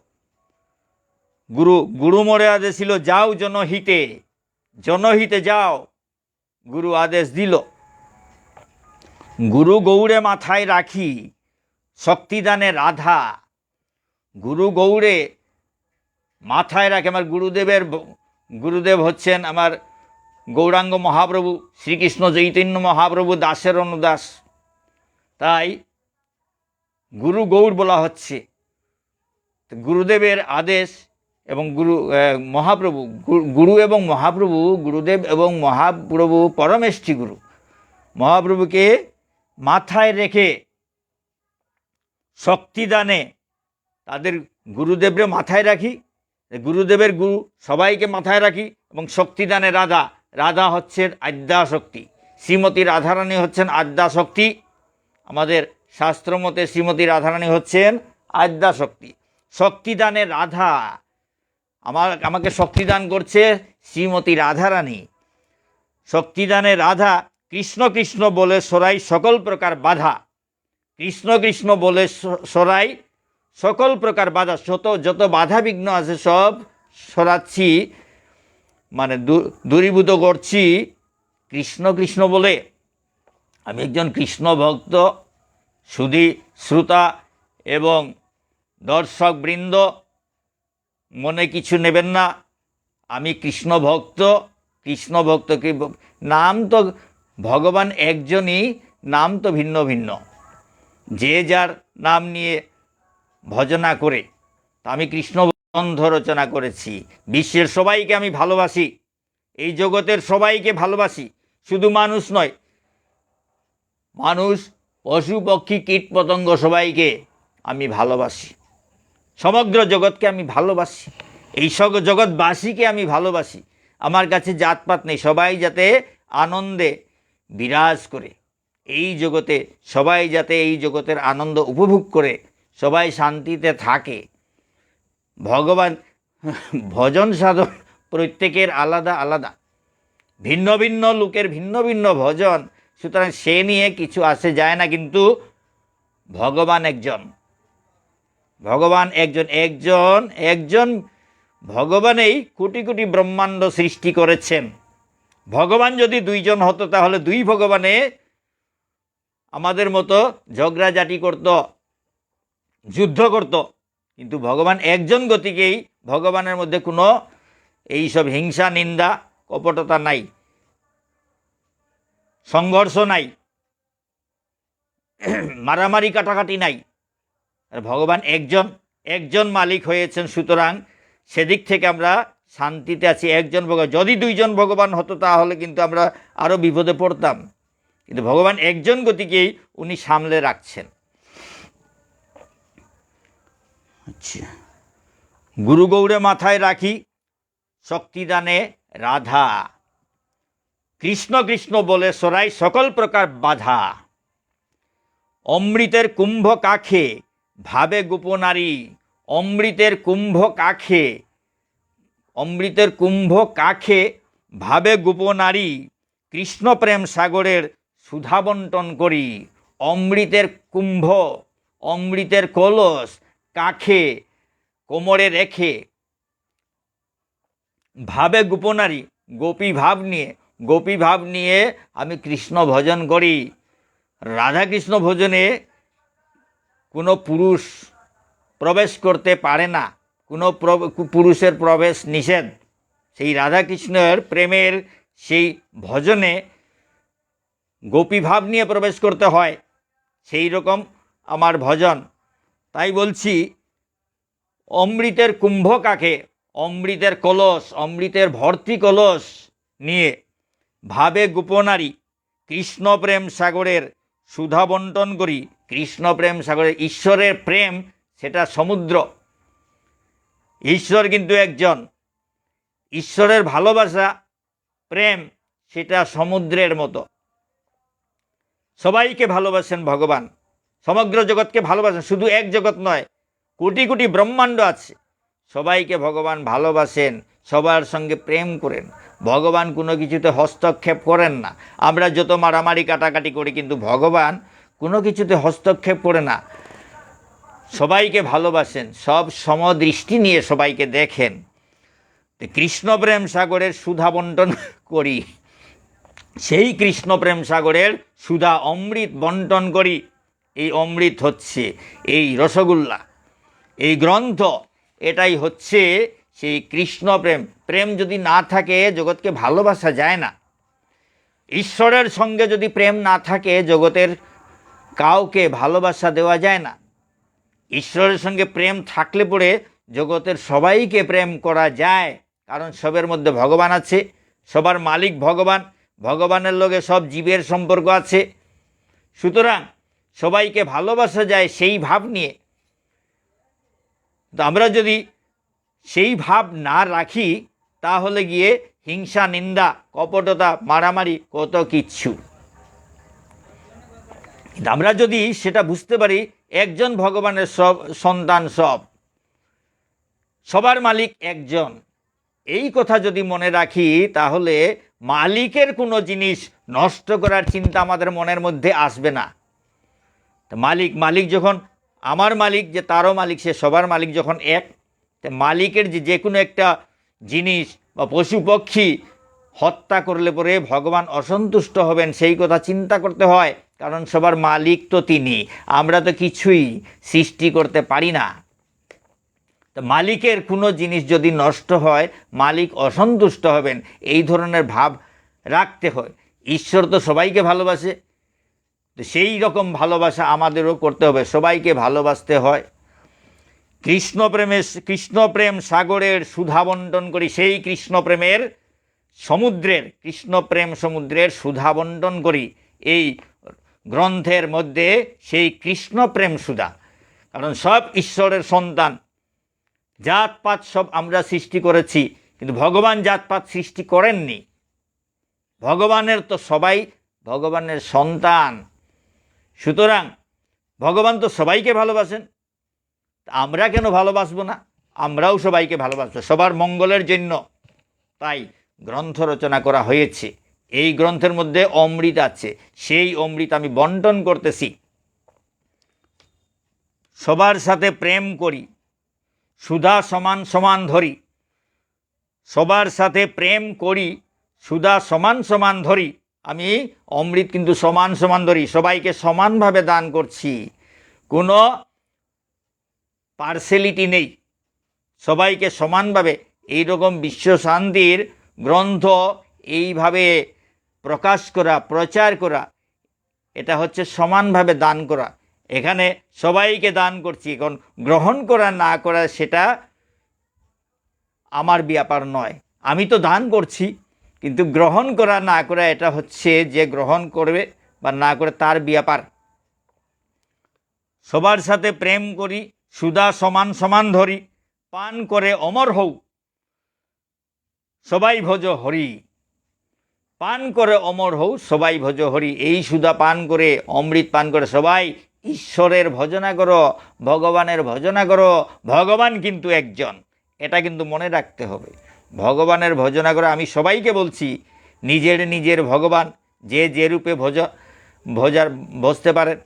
গুরু মোরে আদেশিল যাও জনহিতে, জনহিতে যাও, গুরু আদেশ দিল। গুরু গৌড়ে মাথায় রাখি শক্তিদানে রাধা। গুরু গৌড়ে মাথায় রাখে, আমার গুরুদেব হচ্ছেন আমার গৌরাঙ্গ মহাপ্রভু, শ্রীকৃষ্ণ চৈতন্য মহাপ্রভু, দাসের অনুদাস। তাই গুরু গৌড় বলা হচ্ছে। গুরুদেবের আদেশ এবং মহাপ্রভু, গুরু এবং মহাপ্রভু, গুরুদেব এবং মহাপ্রভু পরমেষ্ঠী গুরু, মহাপ্রভুকে মাথায় রেখে শক্তিদানে তাদের গুরুদেবরে মাথায় রাখি, গুরুদেবের গুরু সবাইকে মাথায় রাখি, এবং শক্তিদানে রাধা হচ্ছেন আদ্যাশক্তি, শ্রীমতী রাধারানী হচ্ছেন আদ্যাশক্তি। আমাদের শাস্ত্রমতে শ্রীমতী রাধারানী হচ্ছেন আদ্যাশক্তি। শক্তিদানে রাধা, আমাকে শক্তিদান করছে শ্রীমতী রাধারানী। শক্তিদানে রাধা, কৃষ্ণ কৃষ্ণ বলে সরাই সকল প্রকার বাধা। কৃষ্ণ কৃষ্ণ বলে সরাই সকল প্রকার বাধা, যত বাধা বিঘ্ন আছে সব সরাচ্ছি, মানে দূরীভূত করছি কৃষ্ণ কৃষ্ণ বলে। আমি একজন কৃষ্ণ ভক্ত। সুধী শ্রোতা এবং দর্শক বৃন্দ, মনে কিছু নেবেন না, আমি কৃষ্ণ ভক্ত। কৃষ্ণ ভক্ত কি, নাম তো ভগবান একজনই, নাম তো ভিন্ন ভিন্ন। যে যার নাম নিয়ে ভজনা করে। তা আমি কৃষ্ণ গ্রন্থ রচনা করেছি, বিশ্বের সবাইকে আমি ভালোবাসি, এই জগতের সবাইকে ভালোবাসি, শুধু মানুষ নয়, মানুষ, পশু পক্ষী, কীট পতঙ্গ সবাইকে আমি ভালোবাসি, সমগ্র জগৎকে আমি ভালোবাসি, এই সব জগৎবাসীকে আমি ভালোবাসি। আমার কাছে জাতপাত নেই, সবাই যাতে আনন্দে বিরাজ করে, এই জগতে সবাই যাতে এই জগতের আনন্দ উপভোগ করে, সবাই শান্তিতে থাকে। ভগবান ভজন সাধন প্রত্যেকের আলাদা আলাদা, ভিন্ন ভিন্ন লোকের ভিন্ন ভিন্ন ভজন, সুতরাং সে নিয়ে কিছু আসে যায় না। কিন্তু ভগবান একজন, ভগবান একজন, একজন একজন ভগবানেই কোটি কোটি ব্রহ্মাণ্ড সৃষ্টি করেছেন। ভগবান যদি দুইজন হতো তাহলে দুই ভগবানে আমাদের মতো ঝগড়াঝাটি করত, যুদ্ধ করত। কিন্তু ভগবান একজন গতিকেই, ভগবানের মধ্যে কোনো এইসব হিংসা, নিন্দা, কপটতা নাই, সংঘর্ষ নাই, মারামারি কাটাকাটি নাই। আর ভগবান একজন, একজন মালিক হয়েছেন, সুতরাং সেদিক থেকে আমরা শান্তিতে আছি। একজন ভগবান, যদি দুইজন ভগবান হতো তাহলে কিন্তু আমরা আরও বিপদে পড়তাম। কিন্তু ভগবান একজন গতিকেই উনি সামলে রাখছেন। আচ্ছা, গুরু গৌরে মাথায় রাখি, শক্তিদানে রাধা, কৃষ্ণ কৃষ্ণ বলে সরাই সকল প্রকার বাধা। অমৃতের কুম্ভ কাখে ভাবে গোপনারী, অমৃতের কুম্ভ কাখে, অমৃতের কুম্ভ কাখে ভাবে গোপনারী, কৃষ্ণ প্রেম সাগরের সুধা বন্টন করি। অমৃতের কুম্ভ, অমৃতের কলস কাখে কোমরে রেখে, ভাবে গোপনারী, গোপী ভাব নিয়ে, গোপী ভাব নিয়ে আমি কৃষ্ণ ভজন করি। রাধাকৃষ্ণ ভজনে কোনো পুরুষ প্রবেশ করতে পারে না, কোনো পুরুষের প্রবেশ নিষেধ। সেই রাধাকৃষ্ণের প্রেমের সেই ভজনে গোপী ভাব নিয়ে প্রবেশ করতে হয়, সেই রকম আমার ভজন। তাই বলছি, অমৃতের কুম্ভ কাকে, অমৃতের কলস, অমৃতের ভর্তি কলস নিয়ে ভাবে গোপনারী, কৃষ্ণ প্রেম সাগরের সুধা বন্টন করি। কৃষ্ণ প্রেম সাগরের, ঈশ্বরের প্রেম সেটা সমুদ্র, ঈশ্বর কিন্তু একজন, ঈশ্বরের ভালোবাসা, প্রেম সেটা সমুদ্রের মতো। সবাইকে ভালোবাসেন ভগবান, সমগ্র জগৎকে ভালোবাসেন, শুধু এক জগৎ নয়, কোটি কোটি ব্রহ্মাণ্ড আছে, সবাইকে ভগবান ভালোবাসেন, সবার সঙ্গে প্রেম করেন। ভগবান কোনো কিছুতে হস্তক্ষেপ করেন না। আমরা যত মারামারি কাটাকাটি করি, কিন্তু ভগবান কোনো কিছুতে হস্তক্ষেপ করে না, সবাইকে ভালোবাসেন, সব সমদৃষ্টি নিয়ে সবাইকে দেখেন। কৃষ্ণ প্রেম সাগরের সুধা বন্টন করি, সেই কৃষ্ণ প্রেম সাগরের সুধা অমৃত বন্টন করি। এই অমৃত হচ্ছে এই রসগোল্লা, এই গ্রন্থ, এটাই হচ্ছে সেই কৃষ্ণ প্রেম। প্রেম যদি না থাকে জগৎকে ভালোবাসা যায় না। ঈশ্বরের সঙ্গে যদি প্রেম না থাকে জগতের কাউকে ভালোবাসা দেওয়া যায় না। ঈশ্বরের সঙ্গে প্রেম থাকলে পরে জগতের সবাইকে প্রেম করা যায়, কারণ সবের মধ্যে ভগবান আছে, সবার মালিক ভগবান, ভগবানের লগে সব জীবের সম্পর্ক আছে। সুতরাং সবাইকে ভালোবাসা যায় সেই ভাব নিয়ে। তো আমরা যদি সেই ভাব না রাখি তাহলে গিয়ে হিংসা, নিন্দা, কপটতা, মারামারি, কত কিচ্ছু। আমরা যদি সেটা বুঝতে পারি, একজন ভগবানের সব সন্তান, সবার মালিক একজন, এই কথা যদি মনে রাখি তাহলে মালিকের কোনো জিনিস নষ্ট করার চিন্তা আমাদের মনের মধ্যে আসবে না। তো মালিক যখন আমার মালিক, যে তারও মালিক, সে সবার মালিক যখন এক, মালিকের যে কোনো একটা জিনিস বা পশু পক্ষী হত্যা করলে পরে ভগবান অসন্তুষ্ট হবেন, সেই কথা চিন্তা করতে হয়। কারণ সবার মালিক তো তিনি, আমরা তো কিছুই সৃষ্টি করতে পারি না। তো মালিকের কোনো জিনিস যদি নষ্ট হয় মালিক অসন্তুষ্ট হবেন, এই ধরনের ভাব রাখতে হয়। ঈশ্বর তো সবাইকে ভালোবাসে, তো সেই রকম ভালোবাসা আমাদেরও করতে হবে, সবাইকে ভালোবাসতে হয়। কৃষ্ণপ্রেম সাগরের সুধা বন্টন করি, সেই কৃষ্ণপ্রেম সমুদ্রের সুধা বন্টন করি এই গ্রন্থের মধ্যে, সেই কৃষ্ণপ্রেম সুধা। কারণ সব ঈশ্বরের সন্তান, জাতপাত সব আমরা সৃষ্টি করেছি, কিন্তু ভগবান জাতপাত সৃষ্টি করেননি। ভগবানের তো সবাই ভগবানের সন্তান, সুতরাং ভগবান তো সবাইকে ভালোবাসেন, আমরা কেন ভালোবাসবো না? আমরাও সবাইকে ভালোবাসবো, সবার মঙ্গলের জন্য। তাই গ্রন্থ রচনা করা হয়েছে। এই গ্রন্থের মধ্যে অমৃত আছে, সেই অমৃত আমি বন্টন করতেছি। সবার সাথে প্রেম করি, সুধা সমান সমান ধরি। সবার সাথে প্রেম করি, সুধা সমান সমান ধরি। আমি অমৃত কিন্তু সমান সমান ধরি, সবাইকে সমানভাবে দান করছি, কোনো পার্সেলিটি নেই, সবাইকে সমানভাবে। এইরকম বিশ্ব শান্তির গ্রন্থ এইভাবে প্রকাশ করা, প্রচার করা, এটা হচ্ছে সমানভাবে দান করা। এখানে সবাইকে দান করছি, এখন গ্রহণ করা না করা সেটা আমার ব্যাপার নয়। আমি তো দান করছি, কিন্তু গ্রহণ করা না করা এটা হচ্ছে যে গ্রহণ করবে বা না করে তার ব্যাপার। সবার সাথে প্রেম করি, সুধা সমান সমান ধরি। পান করে অমর হও, সবাই ভজ হরি। পান করে অমর হও, সবাই ভজ হরি। এই সুধা পান করে, অমৃত পান করে সবাই ঈশ্বরের ভজনা করো, ভগবানের ভজনা করো। ভগবান কিন্তু একজন, এটা কিন্তু মনে রাখতে হবে। ভগবানের ভজনা করো, আমি সবাইকে বলছি, নিজের ভগবান যে রূপে ভজতে পারেন,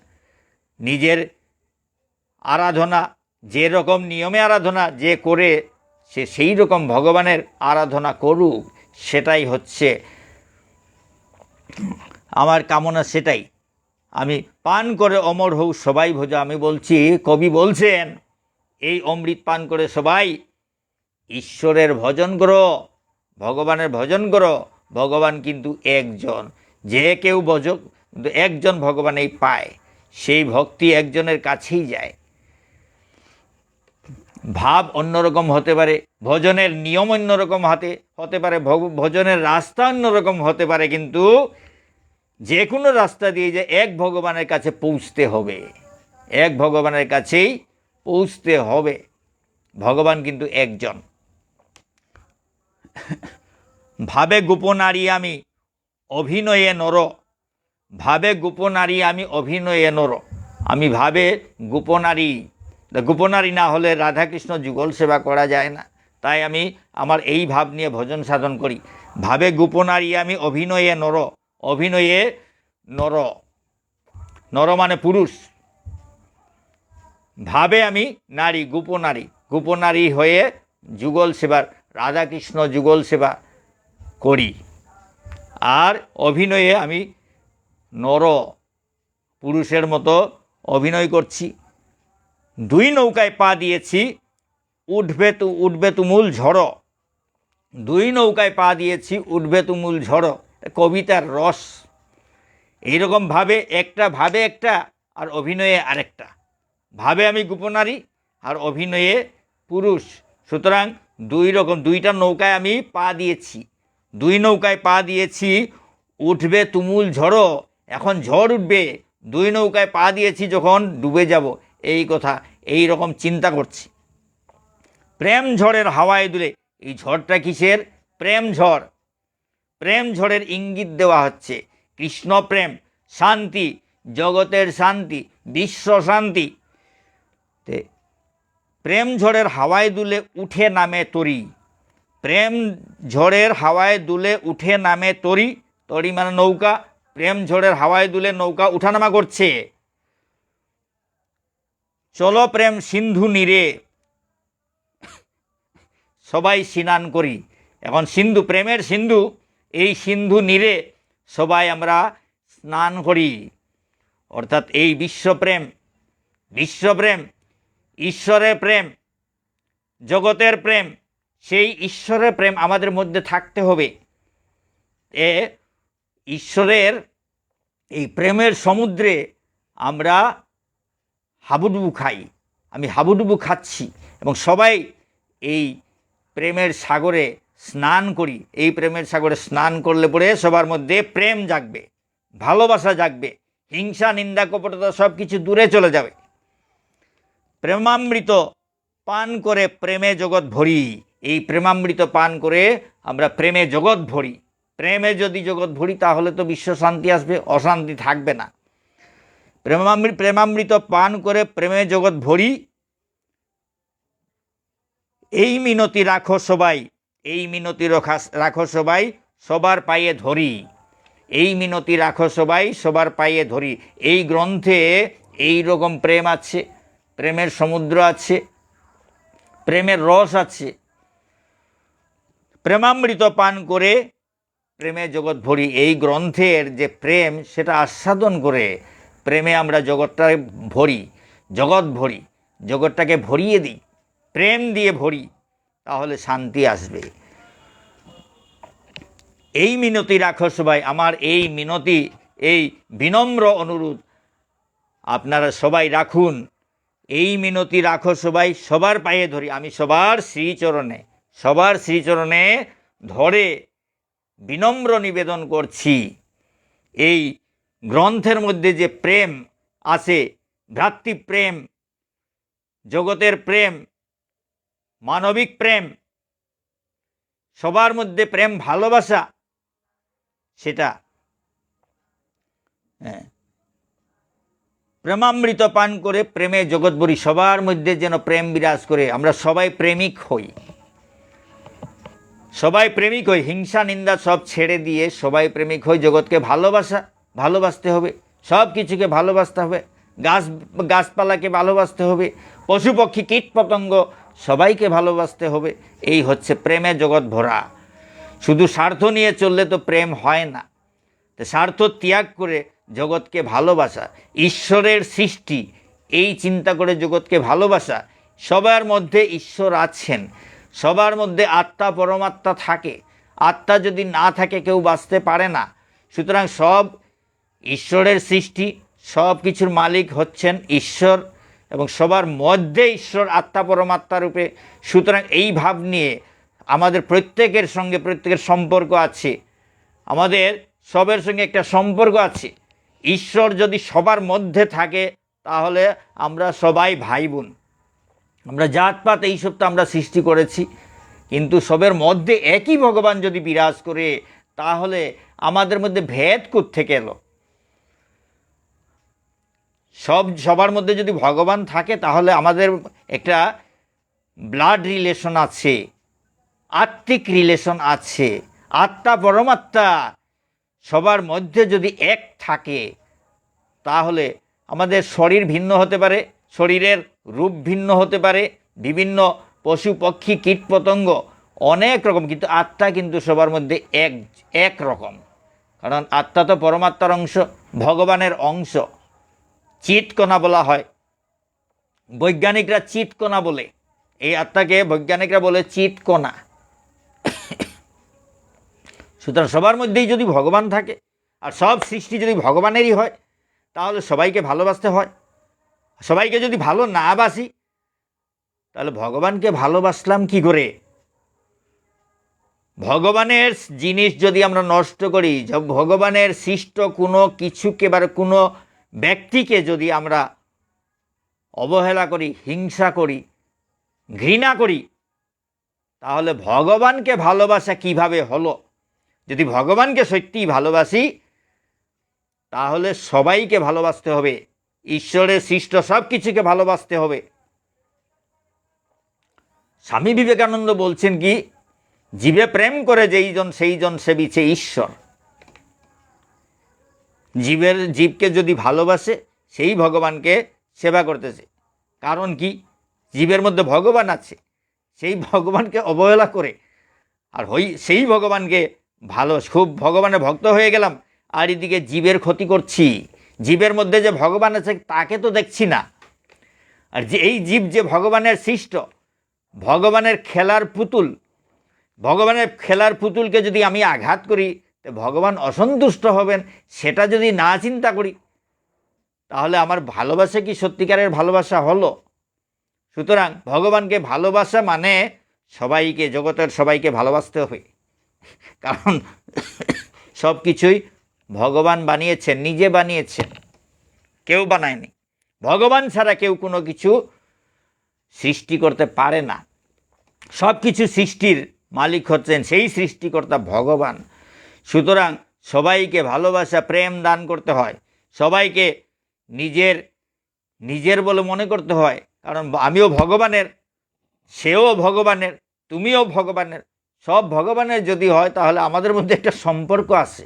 নিজের আরাধনা যে রকম নিয়মে আরাধনা যে করে, সে সেই রকম ভগবানের আরাধনা করুক, সেটাই হচ্ছে আমার কামনা, সেটাই। আমি পান করে অমর হও, সবাই ভোজ। আমি বলছি, কবি বলছেন, এই অমৃত পান করে সবাই ঈশ্বরের ভজন করো, ভগবানের ভজন করো। ভগবান কিন্তু একজন, যে কেউ ভজক, কিন্তু একজন ভগবান এই পায়, সেই ভক্তি একজনের কাছেই যায়। ভাব অন্যরকম হতে পারে, ভজনের নিয়ম অন্যরকম হতে পারে, ভজনের রাস্তা অন্যরকম হতে পারে, কিন্তু যে কোনো রাস্তা দিয়ে যে এক ভগবানের কাছে পৌঁছতে হবে, এক ভগবানের কাছেই পৌঁছতে হবে। ভগবান কিন্তু একজন। ভাবে গোপনারী আমি অভিনয়ে নর, ভাবে গোপনারী আমি অভিনয়ে নর। আমি ভাবে গোপনারী, গোপনারী না হলে রাধাকৃষ্ণ যুগল সেবা করা যায় না। তাই আমি আমার এই ভাব নিয়ে ভজন সাধন করি। ভাবে গোপনারী আমি অভিনয়ে নর, অভিনয়ে নর, নর মানে পুরুষ। ভাবে আমি নারী, গোপনারী, গোপনারী হয়ে যুগল সেবার, রাধাকৃষ্ণ যুগল সেবা করি। আর অভিনয়ে আমি নর, পুরুষের মতো অভিনয় করছি। দুই নৌকায় পা দিয়েছি, উঠবে তুমুল ঝড়। দুই নৌকায় পা দিয়েছি, উঠবে তুমুল ঝড়। কবিতার রস। এইরকম ভাবে একটা আর অভিনয়ে আরেকটা। ভাবে আমি গোপনারী আর অভিনয়ে পুরুষ। সুতরাং দুই রকম, দুইটা নৌকায় আমি পা দিয়েছি। দুই নৌকায় পা দিয়েছি, উঠবে তুমুল ঝড়। এখন ঝড় উঠবে, দুই নৌকায় পা দিয়েছি যখন ডুবে যাব, এই কথা এই রকম চিন্তা করছি। প্রেম ঝড়ের হাওয়ায় দুলে, এই ঝড়টা কিসের? প্রেম ঝড়। প্রেম ঝড়ের ইঙ্গিত দেওয়া হচ্ছে। কৃষ্ণ প্রেম, শান্তি, জগতের শান্তি, বিশ্ব শান্তি। প্রেম ঝড়ের হাওয়ায় দুলে উঠে নামে তরি। প্রেম ঝড়ের হাওয়ায় দুলে উঠে নামে তরি। তরি মানে নৌকা। প্রেম ঝড়ের হাওয়ায় দুলে নৌকা উঠানামা করছে। চলো প্রেম সিন্ধু নীরে, সবাই স্নান করি। এখন সিন্ধু, প্রেমের সিন্ধু, এই সিন্ধু নীরে সবাই আমরা স্নান করি। অর্থাৎ এই বিশ্বপ্রেম, ঈশ্বরের প্রেম, জগতের প্রেম, সেই ঈশ্বরের প্রেম আমাদের মধ্যে থাকতে হবে। ঈশ্বরের এই প্রেমের সমুদ্রে আমরা হাবুডুবু খাই, আমি হাবুডুবু খাচ্ছি, এবং সবাই এই প্রেমের সাগরে স্নান করি। এই প্রেমের সাগরে স্নান করলে পরে সবার মধ্যে প্রেম জাগবে, ভালোবাসা জাগবে, হিংসা নিন্দা কপটতা সব কিছু দূরে চলে যাবে। প্রেমামৃত পান করে প্রেমে জগৎ ভরি। এই প্রেমামৃত পান করে আমরা প্রেমে জগৎ ভরি। প্রেমে যদি জগৎ ভরি তাহলে তো বিশ্ব শান্তি আসবে, অশান্তি থাকবে না। প্রেমামৃত পান করে প্রেমে জগৎ ভরি। এই মিনতি রাখো সবাই, এই মিনতি রাখো সবাই, সবার পায়ে ধরি। এই মিনতি রাখো সবাই, সবার পায়ে ধরি। এই গ্রন্থে এই রকম প্রেম আছে, প্রেমের সমুদ্র আছে, প্রেমের রস আছে। প্রেমামৃত পান করে প্রেমে জগৎ ভরি। এই গ্রন্থের যে প্রেম সেটা আস্বাদন করে প্রেমে আমরা জগৎটা ভরি, জগৎ ভরি, জগৎটাকে ভরিয়ে দিই, প্রেম দিয়ে ভরি, তাহলে শান্তি আসবে। এই মিনতি রাখো সবাই। আমার এই মিনতি, এই বিনম্র অনুরোধ আপনারা সবাই রাখুন। এই মিনতি রাখো সবাই, সবার পায়ে ধরি। আমি সবার শ্রীচরণে ধরে বিনম্র নিবেদন করছি। এই গ্রন্থের মধ্যে যে প্রেম আছে, ভ্রাতৃপ্রেম, জগতের প্রেম, মানবিক প্রেম, সবার মধ্যে প্রেম ভালোবাসা, সেটা প্রেমামৃত পান করে প্রেমে জগৎ ভরি। সবার মধ্যে যেন প্রেম বিরাজ করে, আমরা সবাই প্রেমিক হই, সবাই প্রেমিক হই। হিংসা নিন্দা সব ছেড়ে দিয়ে সবাই প্রেমিক হই। জগৎকে ভালোবাসতে হবে, সব কিছুকে ভালোবাসতে হবে, গাছপালাকে ভালোবাসতে হবে, পশু পক্ষী কীট পতঙ্গ সবাইকে ভালোবাসতে হবে। এই হচ্ছে প্রেমে জগৎ ভরা। শুধু স্বার্থ নিয়ে চললে তো প্রেম হয় না। তো স্বার্থ ত্যাগ করে জগৎকে ভালোবাসা, ঈশ্বরের সৃষ্টি, এই চিন্তা করে জগৎকে ভালোবাসা। সবার মধ্যে ঈশ্বর আছেন, সবার মধ্যে আত্মা পরমাত্মা থাকে। আত্মা যদি না থাকে কেউ বাঁচতে পারে না। সুতরাং সব ঈশ্বরের সৃষ্টি, সব কিছুর মালিক হচ্ছেন ঈশ্বর, এবং সবার মধ্যে ঈশ্বর আত্মা পরমাত্মা রূপে। সুতরাং এই ভাব নিয়ে আমাদের প্রত্যেকের সঙ্গে প্রত্যেকের সম্পর্ক আছে, আমাদের সবের সঙ্গে একটা সম্পর্ক আছে। ঈশ্বর যদি সবার মধ্যে থাকে তাহলে আমরা সবাই ভাই বোন। আমরা জাতপাত এইসব তো আমরা সৃষ্টি করেছি, কিন্তু সবের মধ্যে একই ভগবান যদি বিরাজ করে তাহলে আমাদের মধ্যে ভেদ কোত্থেকে এলো? সবার মধ্যে যদি ভগবান থাকে তাহলে আমাদের একটা ব্লাড রিলেশন আছে, আত্মিক রিলেশন আছে। আত্মা পরমাত্মা সবার মধ্যে যদি এক থাকে তাহলে আমাদের শরীর ভিন্ন হতে পারে, শরীরের রূপ ভিন্ন হতে পারে, বিভিন্ন পশু পক্ষী কীট পতঙ্গ অনেক রকম, কিন্তু আত্মা কিন্তু সবার মধ্যে এক রকম। কারণ আত্মা তো পরমাত্মার অংশ, ভগবানের অংশ। চিৎকণা বলা হয়, বৈজ্ঞানিকরা চিৎকণা বলে, এই আত্মাকে বৈজ্ঞানিকরা বলে চিৎকণা। সুতরাং সবার মধ্যেই যদি ভগবান থাকে আর সব সৃষ্টি যদি ভগবানেরই হয় তাহলে সবাইকে ভালোবাসতে হয়। সবাইকে যদি ভালো না বাসি তাহলে ভগবানকে ভালোবাসলাম কি করে? ভগবানের জিনিস যদি আমরা নষ্ট করি, ভগবানের সৃষ্ট কোনো কিছুকে বা কোনো ব্যক্তিকে যদি আমরা অবহেলা করি, হিংসা করি, ঘৃণা করি, তাহলে ভগবানকে ভালোবাসা কিভাবে হলো? যদি ভগবানকে সত্যিই ভালোবাসি তাহলে সবাইকে ভালোবাসতে হবে, ঈশ্বরের সৃষ্ট সব কিছুকে ভালোবাসতে হবে। স্বামী বিবেকানন্দ বলছেন কি, জীবে প্রেম করে যেইজন সেইজন সেবিছে ঈশ্বর। জীবকে যদি ভালোবাসে সেই ভগবানকে সেবা করতেছে। কারণ কি? জীবের মধ্যে ভগবান আছে, সেই ভগবানকে অবহেলা করে আর সেই ভগবানকে খুব ভগবানের ভক্ত হয়ে গেলাম, আর এদিকে জীবের ক্ষতি করছি। জীবের মধ্যে যে ভগবান আছে তাকে তো দেখছি না। আর যে এই জীব যে ভগবানের সৃষ্ট, ভগবানের খেলার পুতুল, ভগবানের খেলার পুতুলকে যদি আমি আঘাত করি তো ভগবান অসন্তুষ্ট হবেন সেটা যদি না চিন্তা করি, তাহলে আমার ভালোবাসা কি সত্যিকারের ভালোবাসা হলো? সুতরাং ভগবানকে ভালোবাসা মানে সবাইকে, জগতের সবাইকে ভালোবাসতে হবে। কারণ সব কিছুই ভগবান বানিয়েছেন, নিজে বানিয়েছেন, কেউ বানায়নি। ভগবান ছাড়া কেউ কোনো কিছু সৃষ্টি করতে পারে না। সব কিছু সৃষ্টির মালিক হচ্ছেন সেই সৃষ্টিকর্তা ভগবান। সুতরাং সবাইকে ভালোবাসা, প্রেম দান করতে হয়, সবাইকে নিজের নিজের বলে মনে করতে হয়। কারণ আমিও ভগবানের, সেও ভগবানের, তুমিও ভগবানের, সব ভগবানের যদি হয় তাহলে আমাদের মধ্যে একটা সম্পর্ক আছে,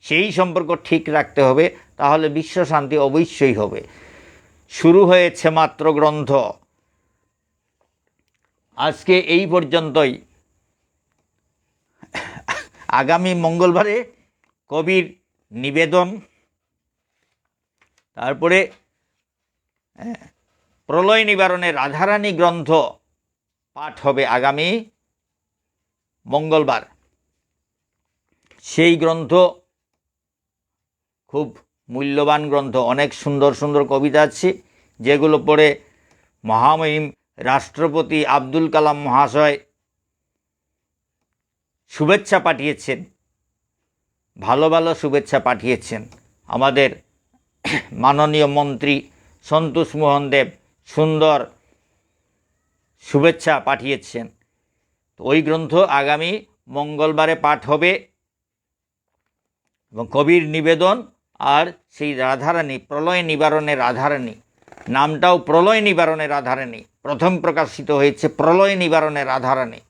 সেই সম্পর্ক ঠিক রাখতে হবে, তাহলে বিশ্ব শান্তি অবশ্যই হবে। শুরু হয়েছে মাত্র গ্রন্থ, আজকে এই পর্যন্তই। আগামী মঙ্গলবারে কবির নিবেদন, তারপরে প্রলয় নিবারণের রাধারানী গ্রন্থ পাঠ হবে আগামী মঙ্গলবার। সেই গ্রন্থ খুব মূল্যবান গ্রন্থ, অনেক সুন্দর সুন্দর কবিতা আছে, যেগুলো পড়ে মহামহিম রাষ্ট্রপতি আব্দুল কালাম মহাশয় শুভেচ্ছা পাঠিয়েছেন, ভালো ভালো শুভেচ্ছা পাঠিয়েছেন। আমাদের মাননীয় মন্ত্রী সন্তোষ মোহন দেব সুন্দর শুভেচ্ছা পাঠিয়েছেন। তো ওই গ্রন্থ আগামী মঙ্গলবারে পাঠ হবে, এবং কবির নিবেদন আর সেই রাধারানী, প্রলয় নিবারণের রাধারানী, নামটাও প্রলয় নিবারণের রাধারানী, প্রথম প্রকাশিত হয়েছে প্রলয় নিবারণের রাধারানী।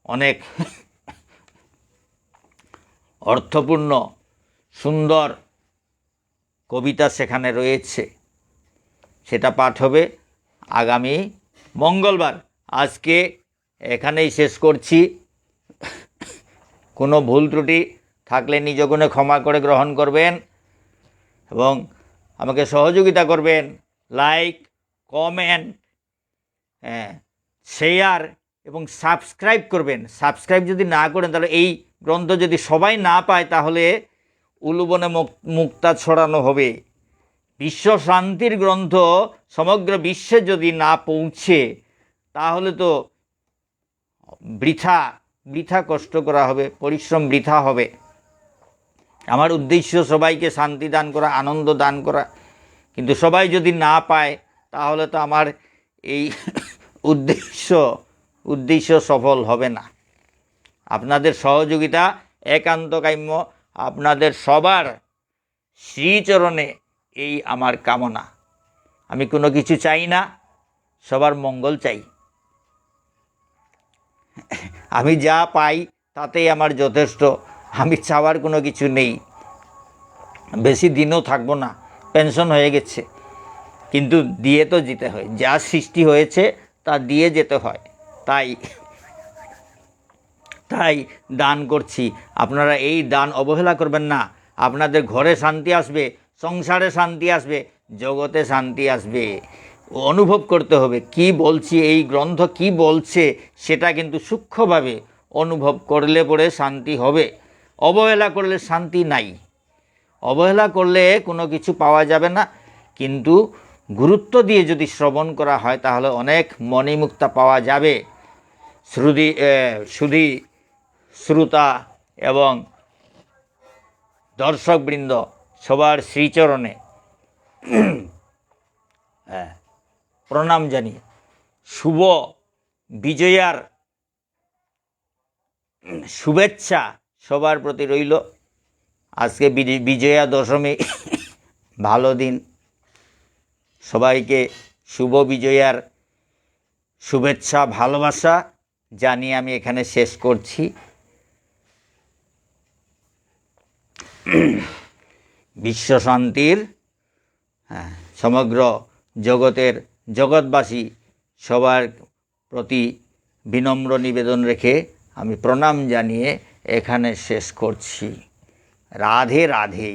অনেক অর্থপূর্ণ সুন্দর কবিতা সেখানে রয়েছে, সেটা পাঠ হবে আগামী মঙ্গলবার। আজকে এখানেই শেষ করছি। কোনো ভুল ত্রুটি থাকলে নিজ গুণে ক্ষমা করে গ্রহণ করবেন এবং আমাকে সহযোগিতা করবেন। লাইক, কমেন্ট, শেয়ার এবং সাবস্ক্রাইব করবেন। সাবস্ক্রাইব যদি না করেন তাহলে এই গ্রন্থ যদি সবাই না পায় তাহলে উলুবনে মুক্তা ছড়ানো হবে। বিশ্ব শান্তির গ্রন্থ সমগ্র বিশ্বে যদি না পৌঁছে তাহলে তো বৃথা কষ্ট করা হবে, পরিশ্রম বৃথা হবে। আমার উদ্দেশ্য সবাইকে শান্তি দান করা, আনন্দ দান করা, কিন্তু সবাই যদি না পায় তাহলে তো আমার এই উদ্দেশ্য সফল হবে না। আপনাদের সহযোগিতা একান্ত কাম্য, আপনাদের সবার শ্রীচরণে এই আমার কামনা। আমি কোনো কিছু চাই না, সবার মঙ্গল চাই। আমি যা পাই তাতেই আমার যথেষ্ট, আমি চাওয়ার কোনো কিছু নেই। বেশি দিনও থাকবো না, পেনশন হয়ে গেছে, কিন্তু দিয়ে তো যেতে হয়, যা সৃষ্টি হয়েছে তা দিয়ে যেতে হয়। তাই দান করছি। আপনারা এই দান অবহেলা করবেন না। আপনাদের ঘরে শান্তি আসবে, সংসারে শান্তি আসবে, জগতে শান্তি আসবে। অনুভব করতে হবে কি বলছি, এই গ্রন্থ কি বলছে সেটা কিন্তু সূক্ষ্মভাবে অনুভব করলে পরে শান্তি হবে। অবহেলা করলে শান্তি নাই। অবহেলা করলে কোনো কিছু পাওয়া যাবে না, কিন্তু গুরুত্ব দিয়ে যদি শ্রবণ করা হয় তাহলে অনেক মণিমুক্তা পাওয়া যাবে। শুধু শ্রোতা এবং দর্শকবৃন্দ সবার শ্রীচরণে প্রণাম জানিয়ে শুভ বিজয়ার শুভেচ্ছা সবার প্রতি রইল। আজকে বিজয়া দশমী, ভালো দিন। সবাইকে শুভ বিজয়ার শুভেচ্ছা, ভালোবাসা জানিয়ে আমি এখানে শেষ করছি। বিশ্ব শান্তির সমগ্র জগৎবাসী সবার প্রতি বিনম্র নিবেদন রেখে আমি প্রণাম জানিয়ে এখানে শেষ করছি। রাধে রাধে।